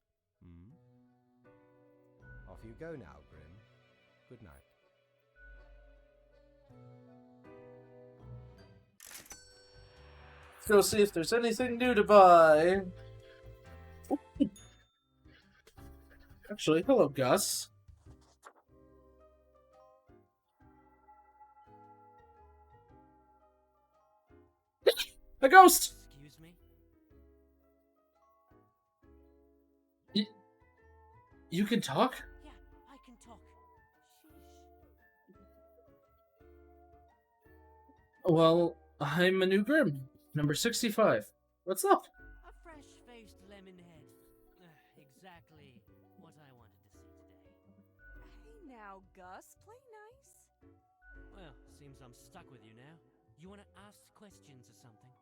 Off you go now, Grim. Good night. Let's go see if there's anything new to buy. Actually, hello, Gus. A ghost! Excuse me? You can talk? Yeah, I can talk. Sheesh. Well, I'm a new Grim, number 65. What's up? A fresh-faced lemon head. Exactly what I wanted to see today. Hey now, Gus, play nice. Well, seems I'm stuck with you now. You want to ask questions or something?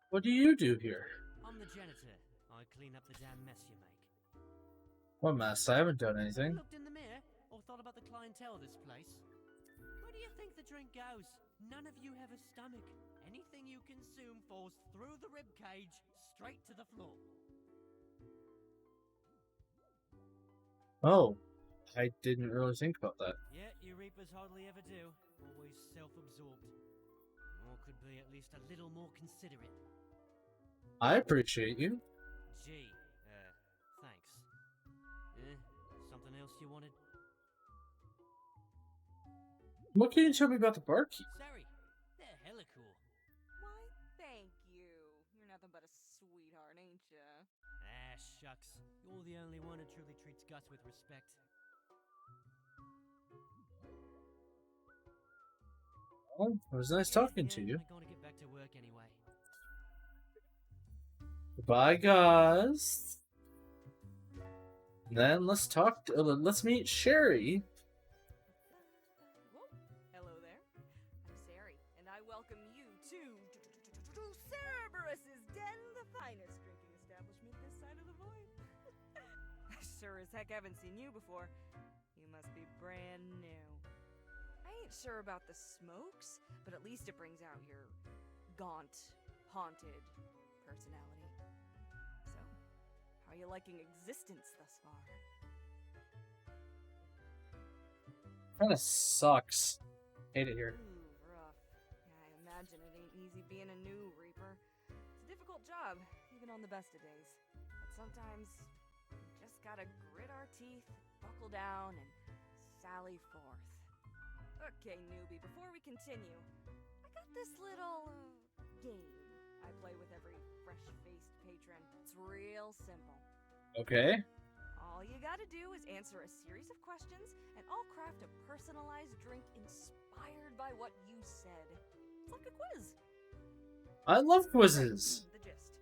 What do you do here? I'm the janitor. I clean up the damn mess you make. What mess? I haven't done anything. Looked in the mirror or thought about the clientele of this place? Where do you think the drink goes? None of you have a stomach. Anything you consume falls through the rib cage straight to the floor. Oh, I didn't really think about that. Yeah, you reapers hardly ever do. Always self-absorbed. Or could be at least a little more considerate. I appreciate you. Gee, thanks. Something else you wanted? What can you tell me about the barkeep? Sorry, they're hella cool. Why, thank you. You're nothing but a sweetheart, ain't ya? Ah, shucks. You're the only one who truly treats Gus with respect. Well, it was nice talking to you. I'm gonna get back to work anyway. Goodbye, guys. Then let's talk. Let's meet Sherry. Whoa. Hello there. I'm Sari, and I welcome you to Cerberus's Den, the finest drinking establishment this side of the void. I sure as heck haven't seen you before. You must be brand new. I ain't sure about the smokes, but at least it brings out your gaunt, haunted personality. So, how are you liking existence thus far? Kinda sucks. Hate it here. Ooh, rough. Yeah, I imagine it ain't easy being a new Reaper. It's a difficult job, even on the best of days. But sometimes, we just gotta grit our teeth, buckle down, and sally forth. Okay, newbie, before we continue, I got this little, game I play with every fresh-faced patron. It's real simple. Okay. All you gotta do is answer a series of questions, and I'll craft a personalized drink inspired by what you said. It's like a quiz. I love quizzes. The gist.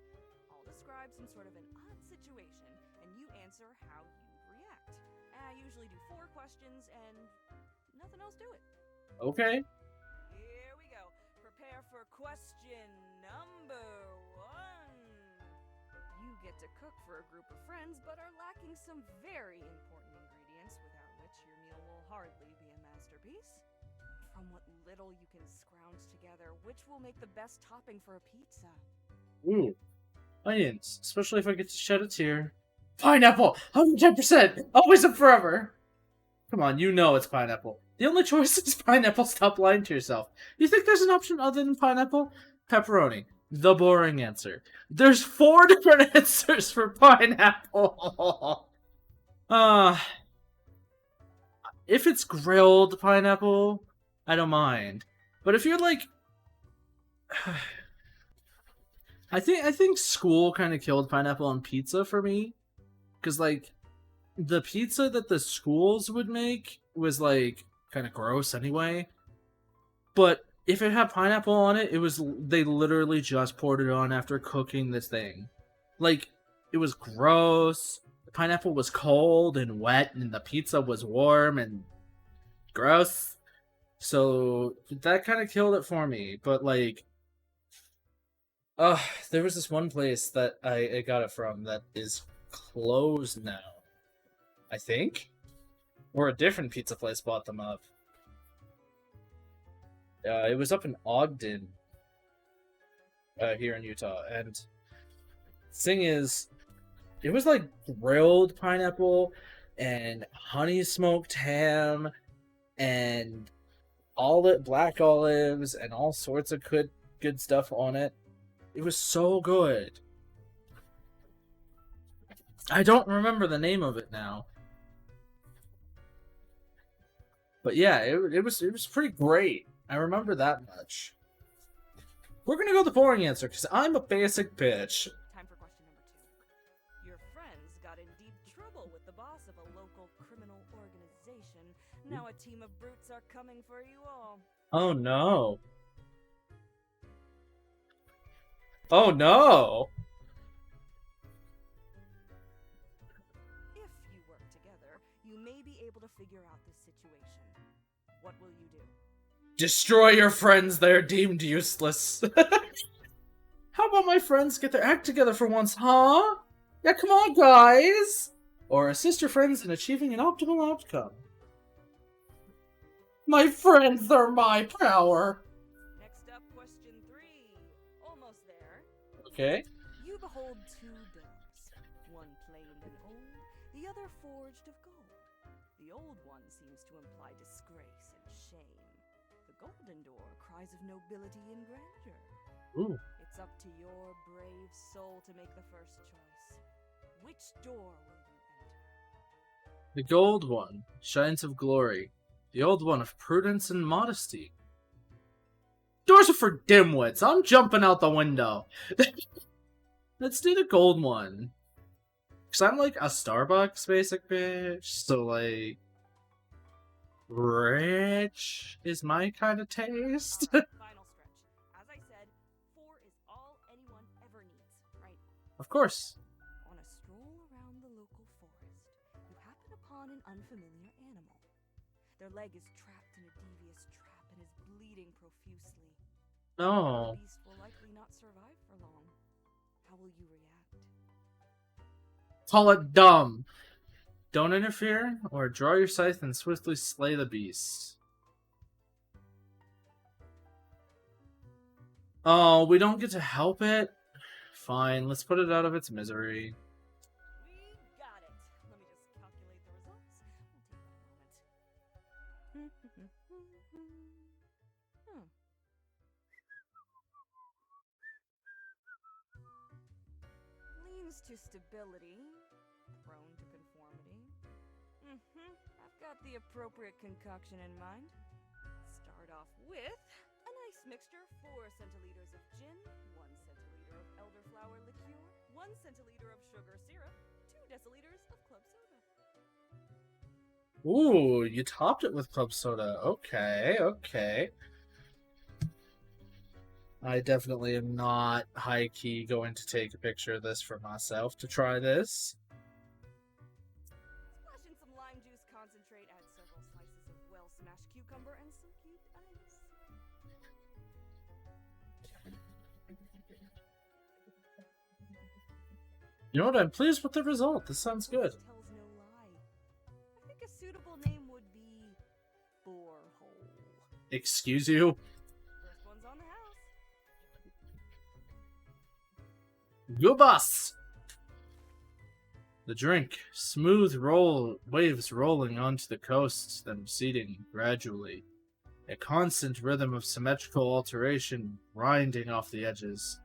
I'll describe some sort of an odd situation, and you answer how you'd react. I usually do 4 questions, and nothing else to it. Okay. Here we go. Prepare for question number 1. You get to cook for a group of friends, but are lacking some very important ingredients without which your meal will hardly be a masterpiece. From what little you can scrounge together, which will make the best topping for a pizza? Ooh. Onions, especially if I get to shed a tear. Pineapple! 110%! Always and forever! Come on, you know it's pineapple. The only choice is pineapple. Stop lying to yourself. You think there's an option other than pineapple? Pepperoni. The boring answer. There's 4 different answers for pineapple. If it's grilled pineapple, I don't mind. But if you're like, I think school kind of killed pineapple on pizza for me, because like the pizza that the schools would make was like kind of gross anyway. But if it had pineapple on it, they literally just poured it on after cooking this thing. Like, it was gross. The pineapple was cold and wet, and the pizza was warm and gross. So that kind of killed it for me. But like, there was this one place that I got it from that is closed now, I think, or a different pizza place bought them up. It was up in Ogden, here in Utah, and the thing is, it was like grilled pineapple and honey smoked ham and black olives and all sorts of good stuff on it. It was so good. I don't remember the name of it now, but yeah, it was pretty great. I remember that much. We're gonna go with the boring answer, because I'm a basic bitch. Time for question number 2. Your friends got in deep trouble with the boss of a local criminal organization. Now a team of brutes are coming for you all. Oh no. Oh no! If you work together, you may be able to figure out this situation. What will you do? Destroy your friends, they're deemed useless. How about my friends get their act together for once, huh? Yeah, come on, guys! Or assist your friends in achieving an optimal outcome. My friends are my power! Next up, question 3. Almost there. Okay. You behold 2 doors. One planed and old, the other forged of gold. The old one seems to imply disgrace and shame. The golden door cries of nobility and grandeur. Ooh. It's up to your brave soul to make the first choice. Which door will you enter? The gold one shines of glory. The old one of prudence and modesty. Doors are for dimwits. I'm jumping out the window. Let's do the gold one. Because I'm like a Starbucks basic bitch. So like, rich is my kind of taste. Alright, final stretch. As I said, 4 is all anyone ever needs, right? Of course. On a stroll around the local forest, you happen upon an unfamiliar animal. Their leg is trapped in a devious trap and is bleeding profusely. No. The beast will likely not survive for long. How will you react? Call it dumb. Don't interfere, or draw your scythe and swiftly slay the beast. Oh, we don't get to help it? Fine, let's put it out of its misery. We got it. Let me just calculate the results. Will take but a moment. Leans to stability, prone to conformity. I've got the appropriate concoction in mind. Start off with a nice mixture: 4 centiliters of gin, 1 centiliter of elderflower liqueur, 1 centiliter of sugar syrup, 2 deciliters of club soda. Ooh, you topped it with club soda. Okay, okay. I definitely am not high-key going to take a picture of this for myself to try this. Splash in some lime juice concentrate, add several slices of well-smashed cucumber and some cubed ice. You know what? I'm pleased with the result. This sounds good. Tells no lie. I think a suitable name would be Borehole. Excuse you? First one's on the house. Gubas! The drink, smooth waves rolling onto the coast, then receding gradually. A constant rhythm of symmetrical alteration grinding off the edges.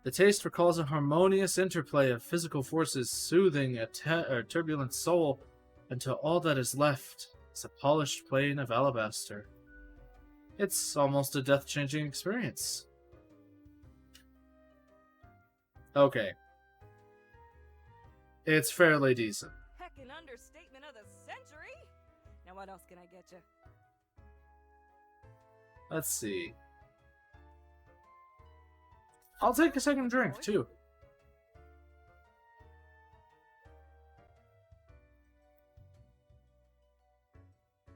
The taste recalls a harmonious interplay of physical forces soothing a turbulent soul until all that is left is a polished plane of alabaster. It's almost a death-changing experience. Okay. It's fairly decent. Heck, an understatement of the century. Now what else can I get you? Let's see. I'll take a second drink, too.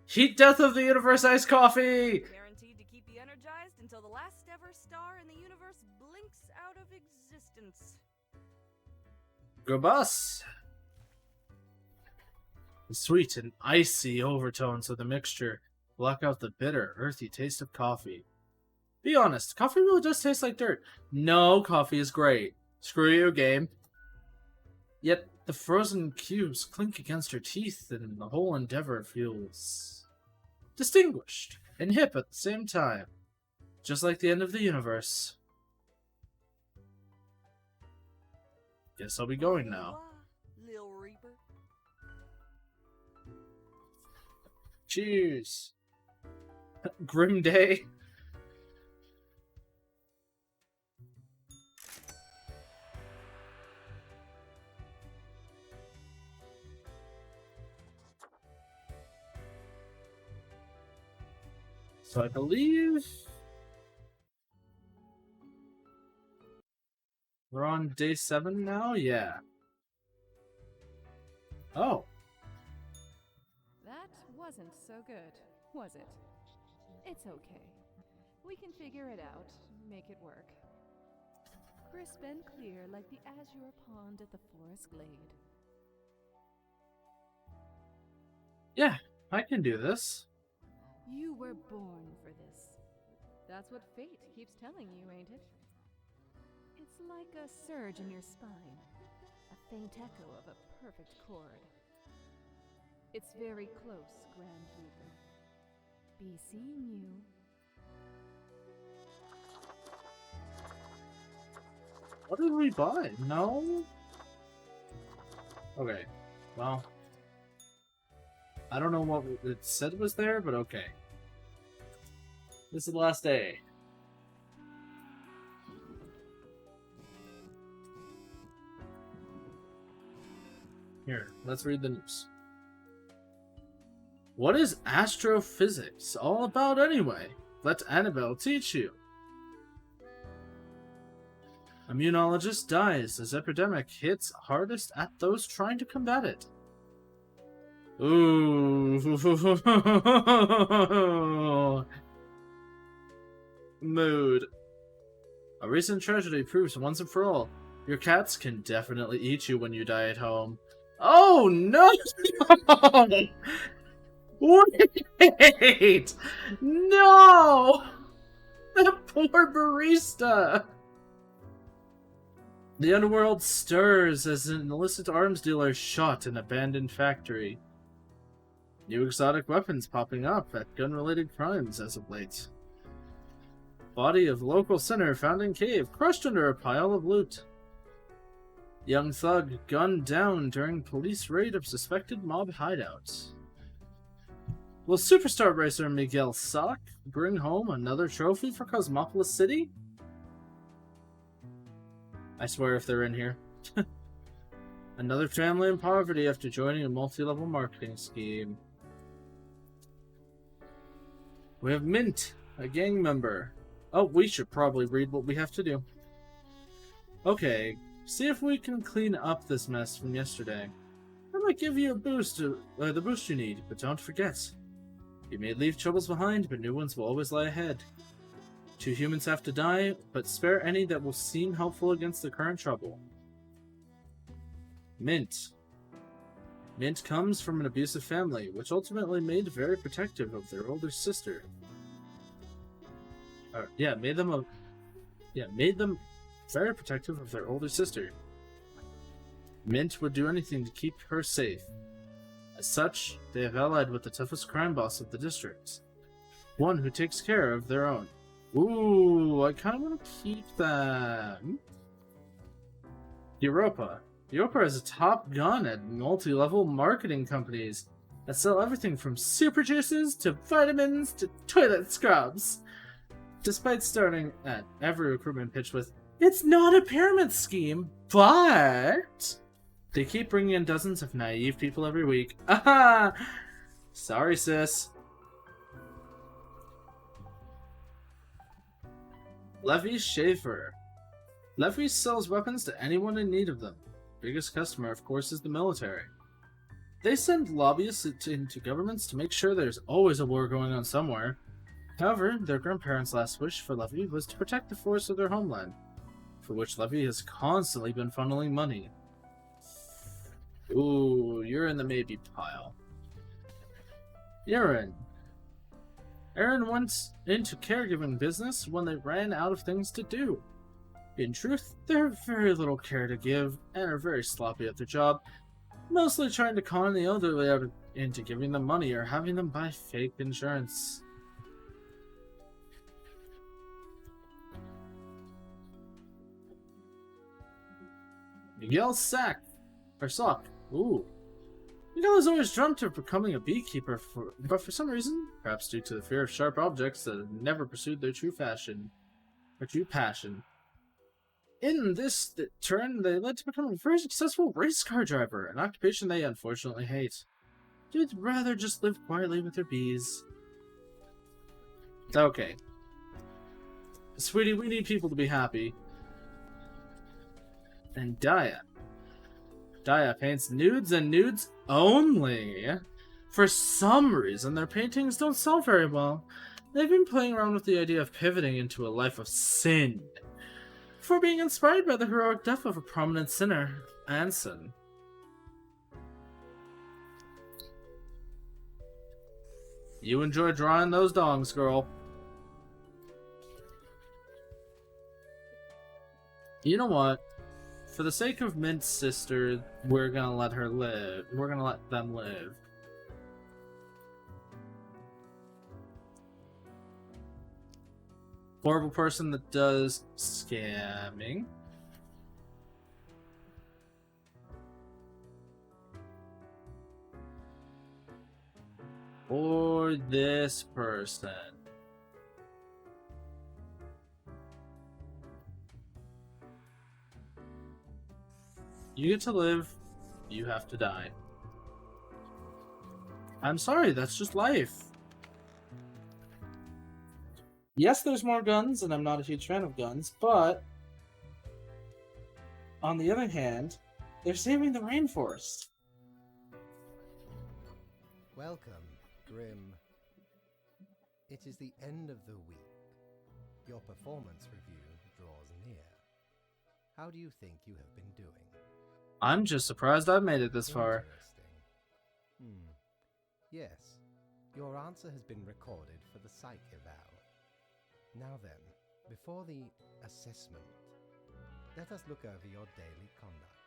Heat Death of the Universe iced coffee! Guaranteed to keep you energized until the last ever star in the universe blinks out of existence. Gobus! The sweet and icy overtones of the mixture block out the bitter, earthy taste of coffee. Be honest, coffee really does taste like dirt. No, coffee is great. Screw you, game. Yet the frozen cubes clink against her teeth, and the whole endeavor feels distinguished and hip at the same time. Just like the end of the universe. Guess I'll be going now. Lil Reaper. Cheers. Grim day. So I believe we're on day 7 now? Yeah. Oh. That wasn't so good, was it? It's okay. We can figure it out, make it work. Crisp and clear like the azure pond at the forest glade. Yeah, I can do this. You were born for this. That's what fate keeps telling you, ain't it? It's like a surge in your spine, a faint echo of a perfect chord. It's very close, Grand Reaper. Be seeing you. What did we buy? No? Okay, well, I don't know what it said was there, but okay. This is the last day. Here, let's read the news. What is astrophysics all about anyway? Let Annabelle teach you. Immunologist dies as epidemic hits hardest at those trying to combat it. Ooh. Mood. A recent tragedy proves once and for all, your cats can definitely eat you when you die at home. Oh no! Wait! No! That poor barista! The underworld stirs as an illicit arms dealer is shot in an abandoned factory. New exotic weapons popping up at gun-related crimes as of late. Body of local sinner found in cave, crushed under a pile of loot. Young thug gunned down during police raid of suspected mob hideout. Will superstar racer Miguel Sock bring home another trophy for Cosmopolis City? I swear if they're in here. Another family in poverty after joining a multi-level marketing scheme. We have Mint, a gang member. Oh, we should probably read what we have to do. Okay, see if we can clean up this mess from yesterday. I might give you a boost, the boost you need, but don't forget. You may leave troubles behind, but new ones will always lie ahead. 2 humans have to die, but spare any that will seem helpful against the current trouble. Mint. Mint comes from an abusive family, which ultimately made very protective of their older sister. Made them very protective of their older sister. Mint would do anything to keep her safe. As such, they have allied with the toughest crime boss of the district. One who takes care of their own. Ooh, I kind of want to keep them. Europa. Europa is a top gun at multi-level marketing companies that sell everything from super juices to vitamins to toilet scrubs. Despite starting at every recruitment pitch with, "It's not a pyramid scheme, but..." they keep bringing in dozens of naive people every week. Aha! Sorry, sis. Levy Schaefer. Levy sells weapons to anyone in need of them. Biggest customer, of course, is the military. They send lobbyists into governments to make sure there's always a war going on somewhere. However, their grandparents' last wish for Levy was to protect the forests of their homeland, for which Levy has constantly been funneling money. Ooh, you're in the maybe pile. Aaron. Aaron went into caregiving business when they ran out of things to do. In truth, they have very little care to give and are very sloppy at their job, mostly trying to con the elderly out into giving them money or having them buy fake insurance. Miguel Sock. Ooh. Miguel has always dreamt of becoming a beekeeper, but for some reason, perhaps due to the fear of sharp objects, that have never pursued their true passion. In this turn, they led to becoming a very successful race car driver, an occupation they unfortunately hate. They'd rather just live quietly with their bees. Okay. Sweetie, we need people to be happy. And Daya. Daya paints nudes and nudes only. For some reason, their paintings don't sell very well. They've been playing around with the idea of pivoting into a life of sin, before being inspired by the heroic death of a prominent sinner, Anson. You enjoy drawing those dongs, girl. You know what? For the sake of Mint's sister, we're gonna let her live. We're gonna let them live. Horrible person that does scamming. Or this person. You get to live, you have to die. I'm sorry, that's just life. Yes, there's more guns, and I'm not a huge fan of guns, but on the other hand, they're saving the rainforest. Welcome, Grim. It is the end of the week. Your performance review draws near. How do you think you have been doing? I'm just surprised I've made it this far. Yes, your answer has been recorded for the psych eval. Now then, before the assessment, let us look over your daily conduct.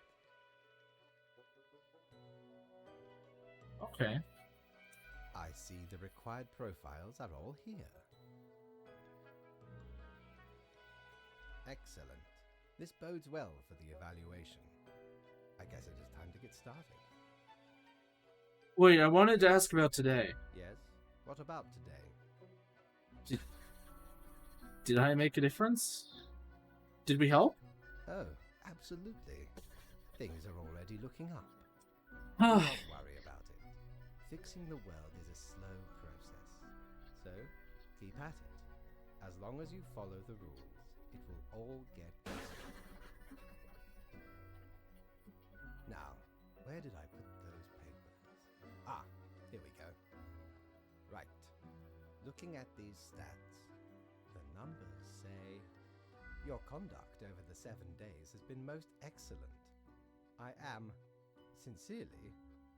Okay. I see the required profiles are all here. Excellent. This bodes well for the evaluation. I guess it is time to get started. Wait, I wanted to ask about today. Yes? What about today? Did I make a difference? Did we help? Oh, absolutely. Things are already looking up. Ah, Don't worry about it. Fixing the world is a slow process. So, keep at it. As long as you follow the rules, it will all get better. Now, where did I put those papers? Ah, here we go. Right. Looking at these stats, the numbers say your conduct over the 7 days has been most excellent. I am, sincerely,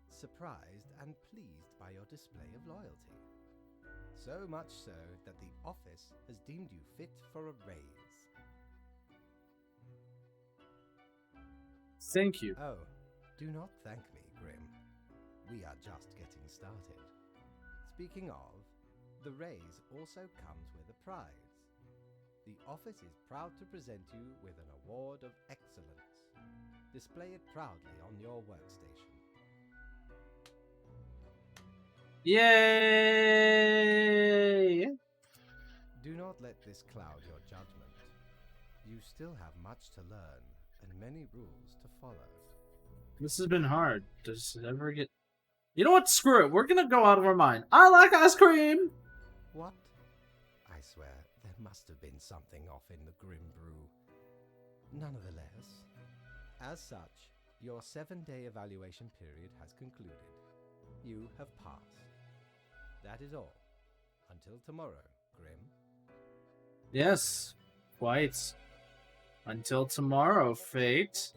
surprised and pleased by your display of loyalty. So much so that the office has deemed you fit for a raise. thank you. Oh, do not thank me, Grim. We are just getting started. Speaking of, the raise also comes with a prize. The office is proud to present you with an award of excellence. Display it proudly on your workstation. Yay! Do not let this cloud your judgment. You still have much to learn and many rules to follow. This has been hard. Does it ever get... You know what? Screw it. We're gonna go out of our mind. I like ice cream! What? I swear, there must have been something off in the Grim Brew. Nonetheless, as such, your 7-day evaluation period has concluded. You have passed. That is all. Until tomorrow, Grim. Yes, quite. Until tomorrow, Fate.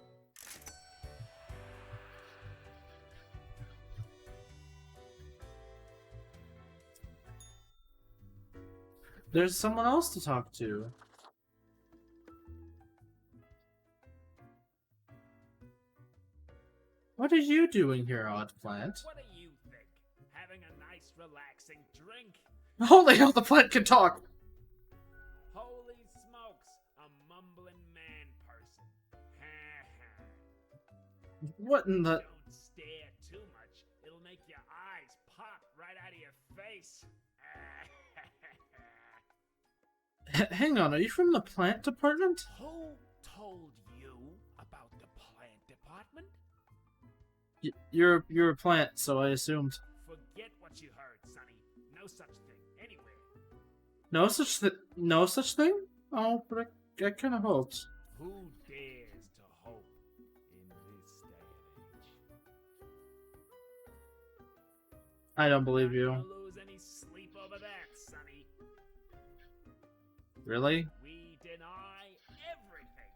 There's someone else to talk to. What are you doing here, Odd Plant? What do you think? Having a nice, relaxing drink? Holy hell, the plant can talk! Holy smokes, a mumbling man person. Ha ha. What in the... Don't stare too much. It'll make your eyes pop right out of your face. Hang on, are you from the plant department? Who told you about the plant department? You're a plant, so I assumed. Forget what you heard, Sonny. No such thing anywhere. No such thing? Oh, but I kind of hoped. Who dares to hope in this day and age? I don't believe you. Don't lose any sleep over that, Sonny. Really? We deny everything.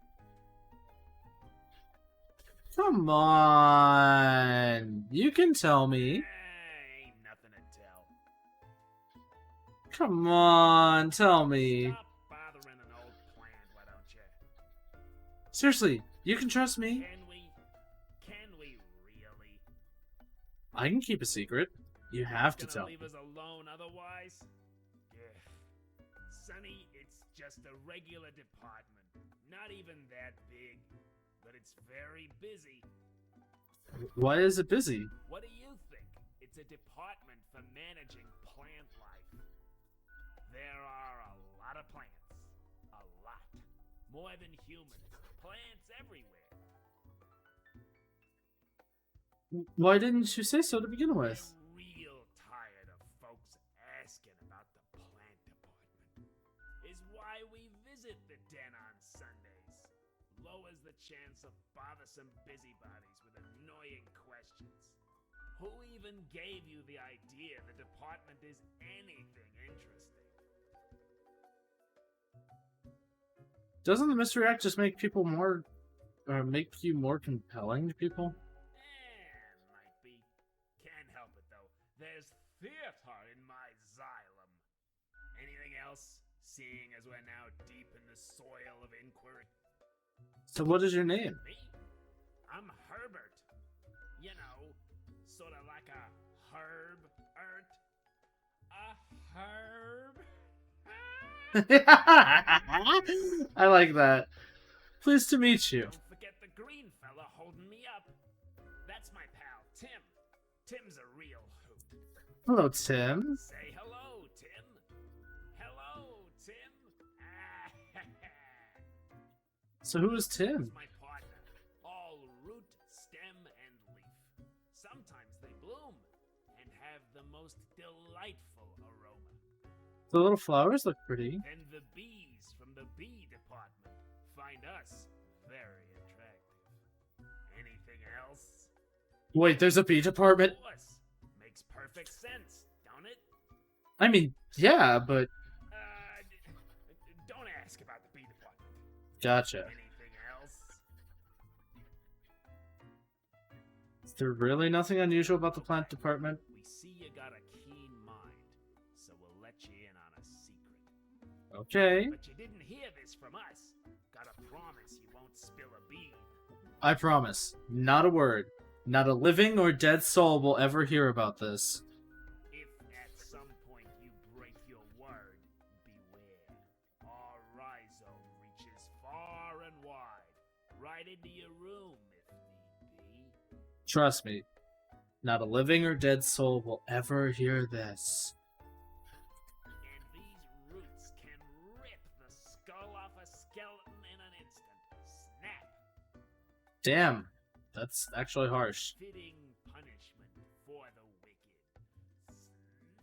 Come on. You can tell me. Ain't nothing to tell. Come on, tell me. Stop bothering an old plant, why don't you? Seriously, you can trust me. Can we really? I can keep a secret. You have to Gonna tell leave me. us alone otherwise? Ugh. Sonny, it's just a regular department. Not even that big. But it's very busy. Why is it busy? What do you think? It's a department for managing plant life. There are a lot of plants. A lot. More than humans. Plants everywhere. Why didn't you say so to begin with? I'm real tired of folks asking about the plant department. Is why we visit the den on Sundays. Lowers the chance of bothersome busybodies with annoying questions. Who even gave you the idea the department is anything interesting? Doesn't the mystery act just make people more, make you more compelling to people? Might be. Can't help it though. There's theater in my xylem. Anything else? seeing as we're now deep in the soil of inquiry. So what is your name? Me? I'm Herbert. You know, sort of like a herb-ert. A herb? I like that. Pleased to meet you. Don't forget the green fella holding me up. That's my pal, Tim. Tim's a real hoot. Hello, Tim. Say hello, Tim. Hello, Tim. So who is Tim? He's my partner. All root, stem, and leaf. Sometimes they bloom and have the most delightful aroma. The little flowers look pretty. And the bees from the bee department find us very attractive. Anything else? Wait, there's a bee department? Of course. Makes perfect sense, don't it? I mean, yeah, but... Don't ask about the bee department. Gotcha. Anything else? Is there really nothing unusual about the plant department? We see you got a keen mind, so we'll let you in on a secret. Okay. But you didn't hear this from us. Gotta promise you won't spill a bead. I promise. Not a word. Not a living or dead soul will ever hear about this. If at some point you break your word, beware. Our rhizome reaches far and wide, right into your room if need be. Trust me. Not a living or dead soul will ever hear this. And these roots can rip the skull off a skeleton in an instant. Snap! Damn. That's actually harsh. Fitting punishment for the wicked.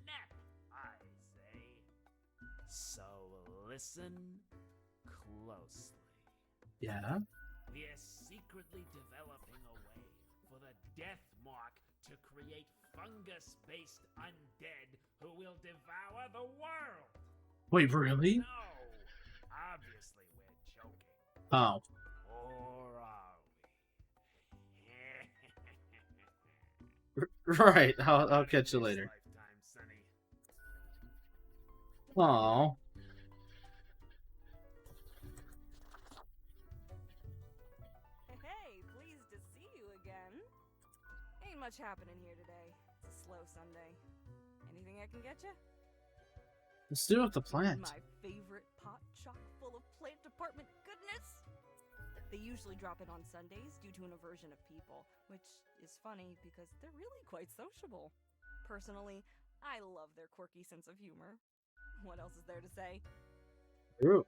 Snap, I say. So listen closely. Yeah? We're secretly developing a way for the death mark to create fungus-based undead who will devour the world. Wait, really? No, obviously we're joking. Oh. Or are Right, I'll catch you This later. lifetime, Sonny. Aww. Hey, pleased to see you again. Ain't much happening here today. It's a slow Sunday. Anything I can get you? Let's do it with the plant. My favorite pot chock full of plant department goodness. They usually drop in on Sundays due to an aversion of people, which is funny because they're really quite sociable. Personally, I love their quirky sense of humor. What else is there to say? Ooh.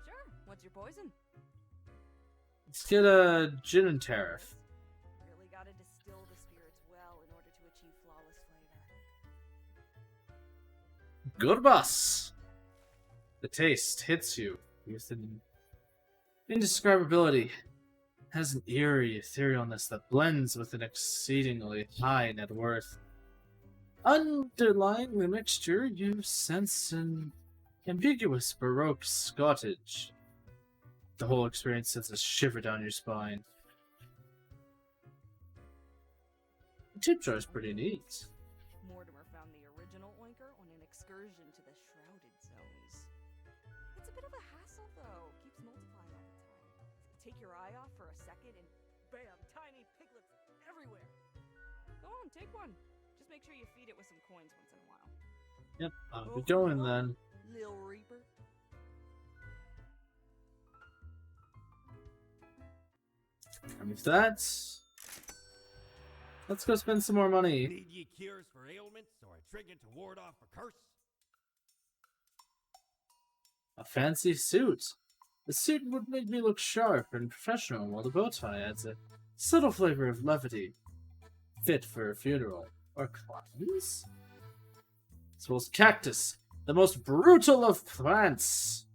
Sure, what's your poison? Let's get a gin and tariff. Really gotta distill the spirits well in order to achieve flawless flavor. Good boss. The taste hits you with an indescribability. It has an eerie etherealness that blends with an exceedingly high net worth. Underlying the mixture, you sense an ambiguous Baroque Scottish. The whole experience sends a shiver down your spine. The tip jar is pretty neat. Mortimer found the original oinker on an excursion to the Shrouded Zones. It's a bit of a hassle, though. Keeps multiplying all the time. Take your eye off for a second and bam, tiny piglets everywhere. Go on, take one. Just make sure you feed it with some coins once in a while. Yep, I'll be going then. Lil Reaper. And with that, let's go spend some more money. Need ye cures for ailments or a trinket to ward off a curse? A fancy suit. The suit would make me look sharp and professional, while the bow tie adds a subtle flavor of levity. Fit for a funeral. Or clowns? As well as cactus, the most brutal of plants.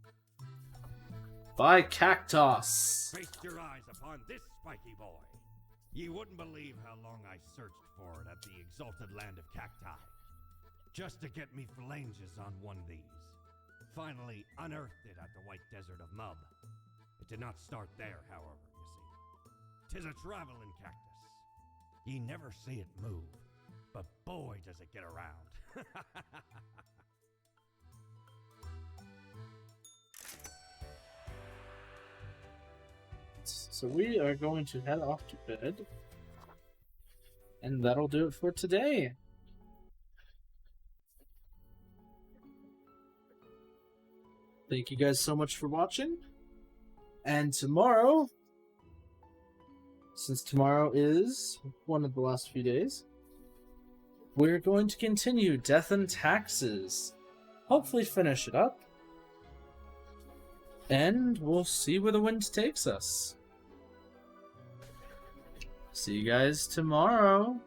By Cactus. Feast your eyes upon this spiky boy. Ye wouldn't believe how long I searched for it at the exalted land of cacti. Just to get me phalanges on one of these. Finally unearthed it at the White Desert of Mub. It did not start there, however, you see. 'Tis a traveling cactus. Ye never see it move, but boy does it get around. So we are going to head off to bed. And that'll do it for today. Thank you guys so much for watching. And tomorrow, since tomorrow is one of the last few days, we're going to continue Death and Taxes. Hopefully finish it up. And we'll see where the wind takes us. See you guys tomorrow.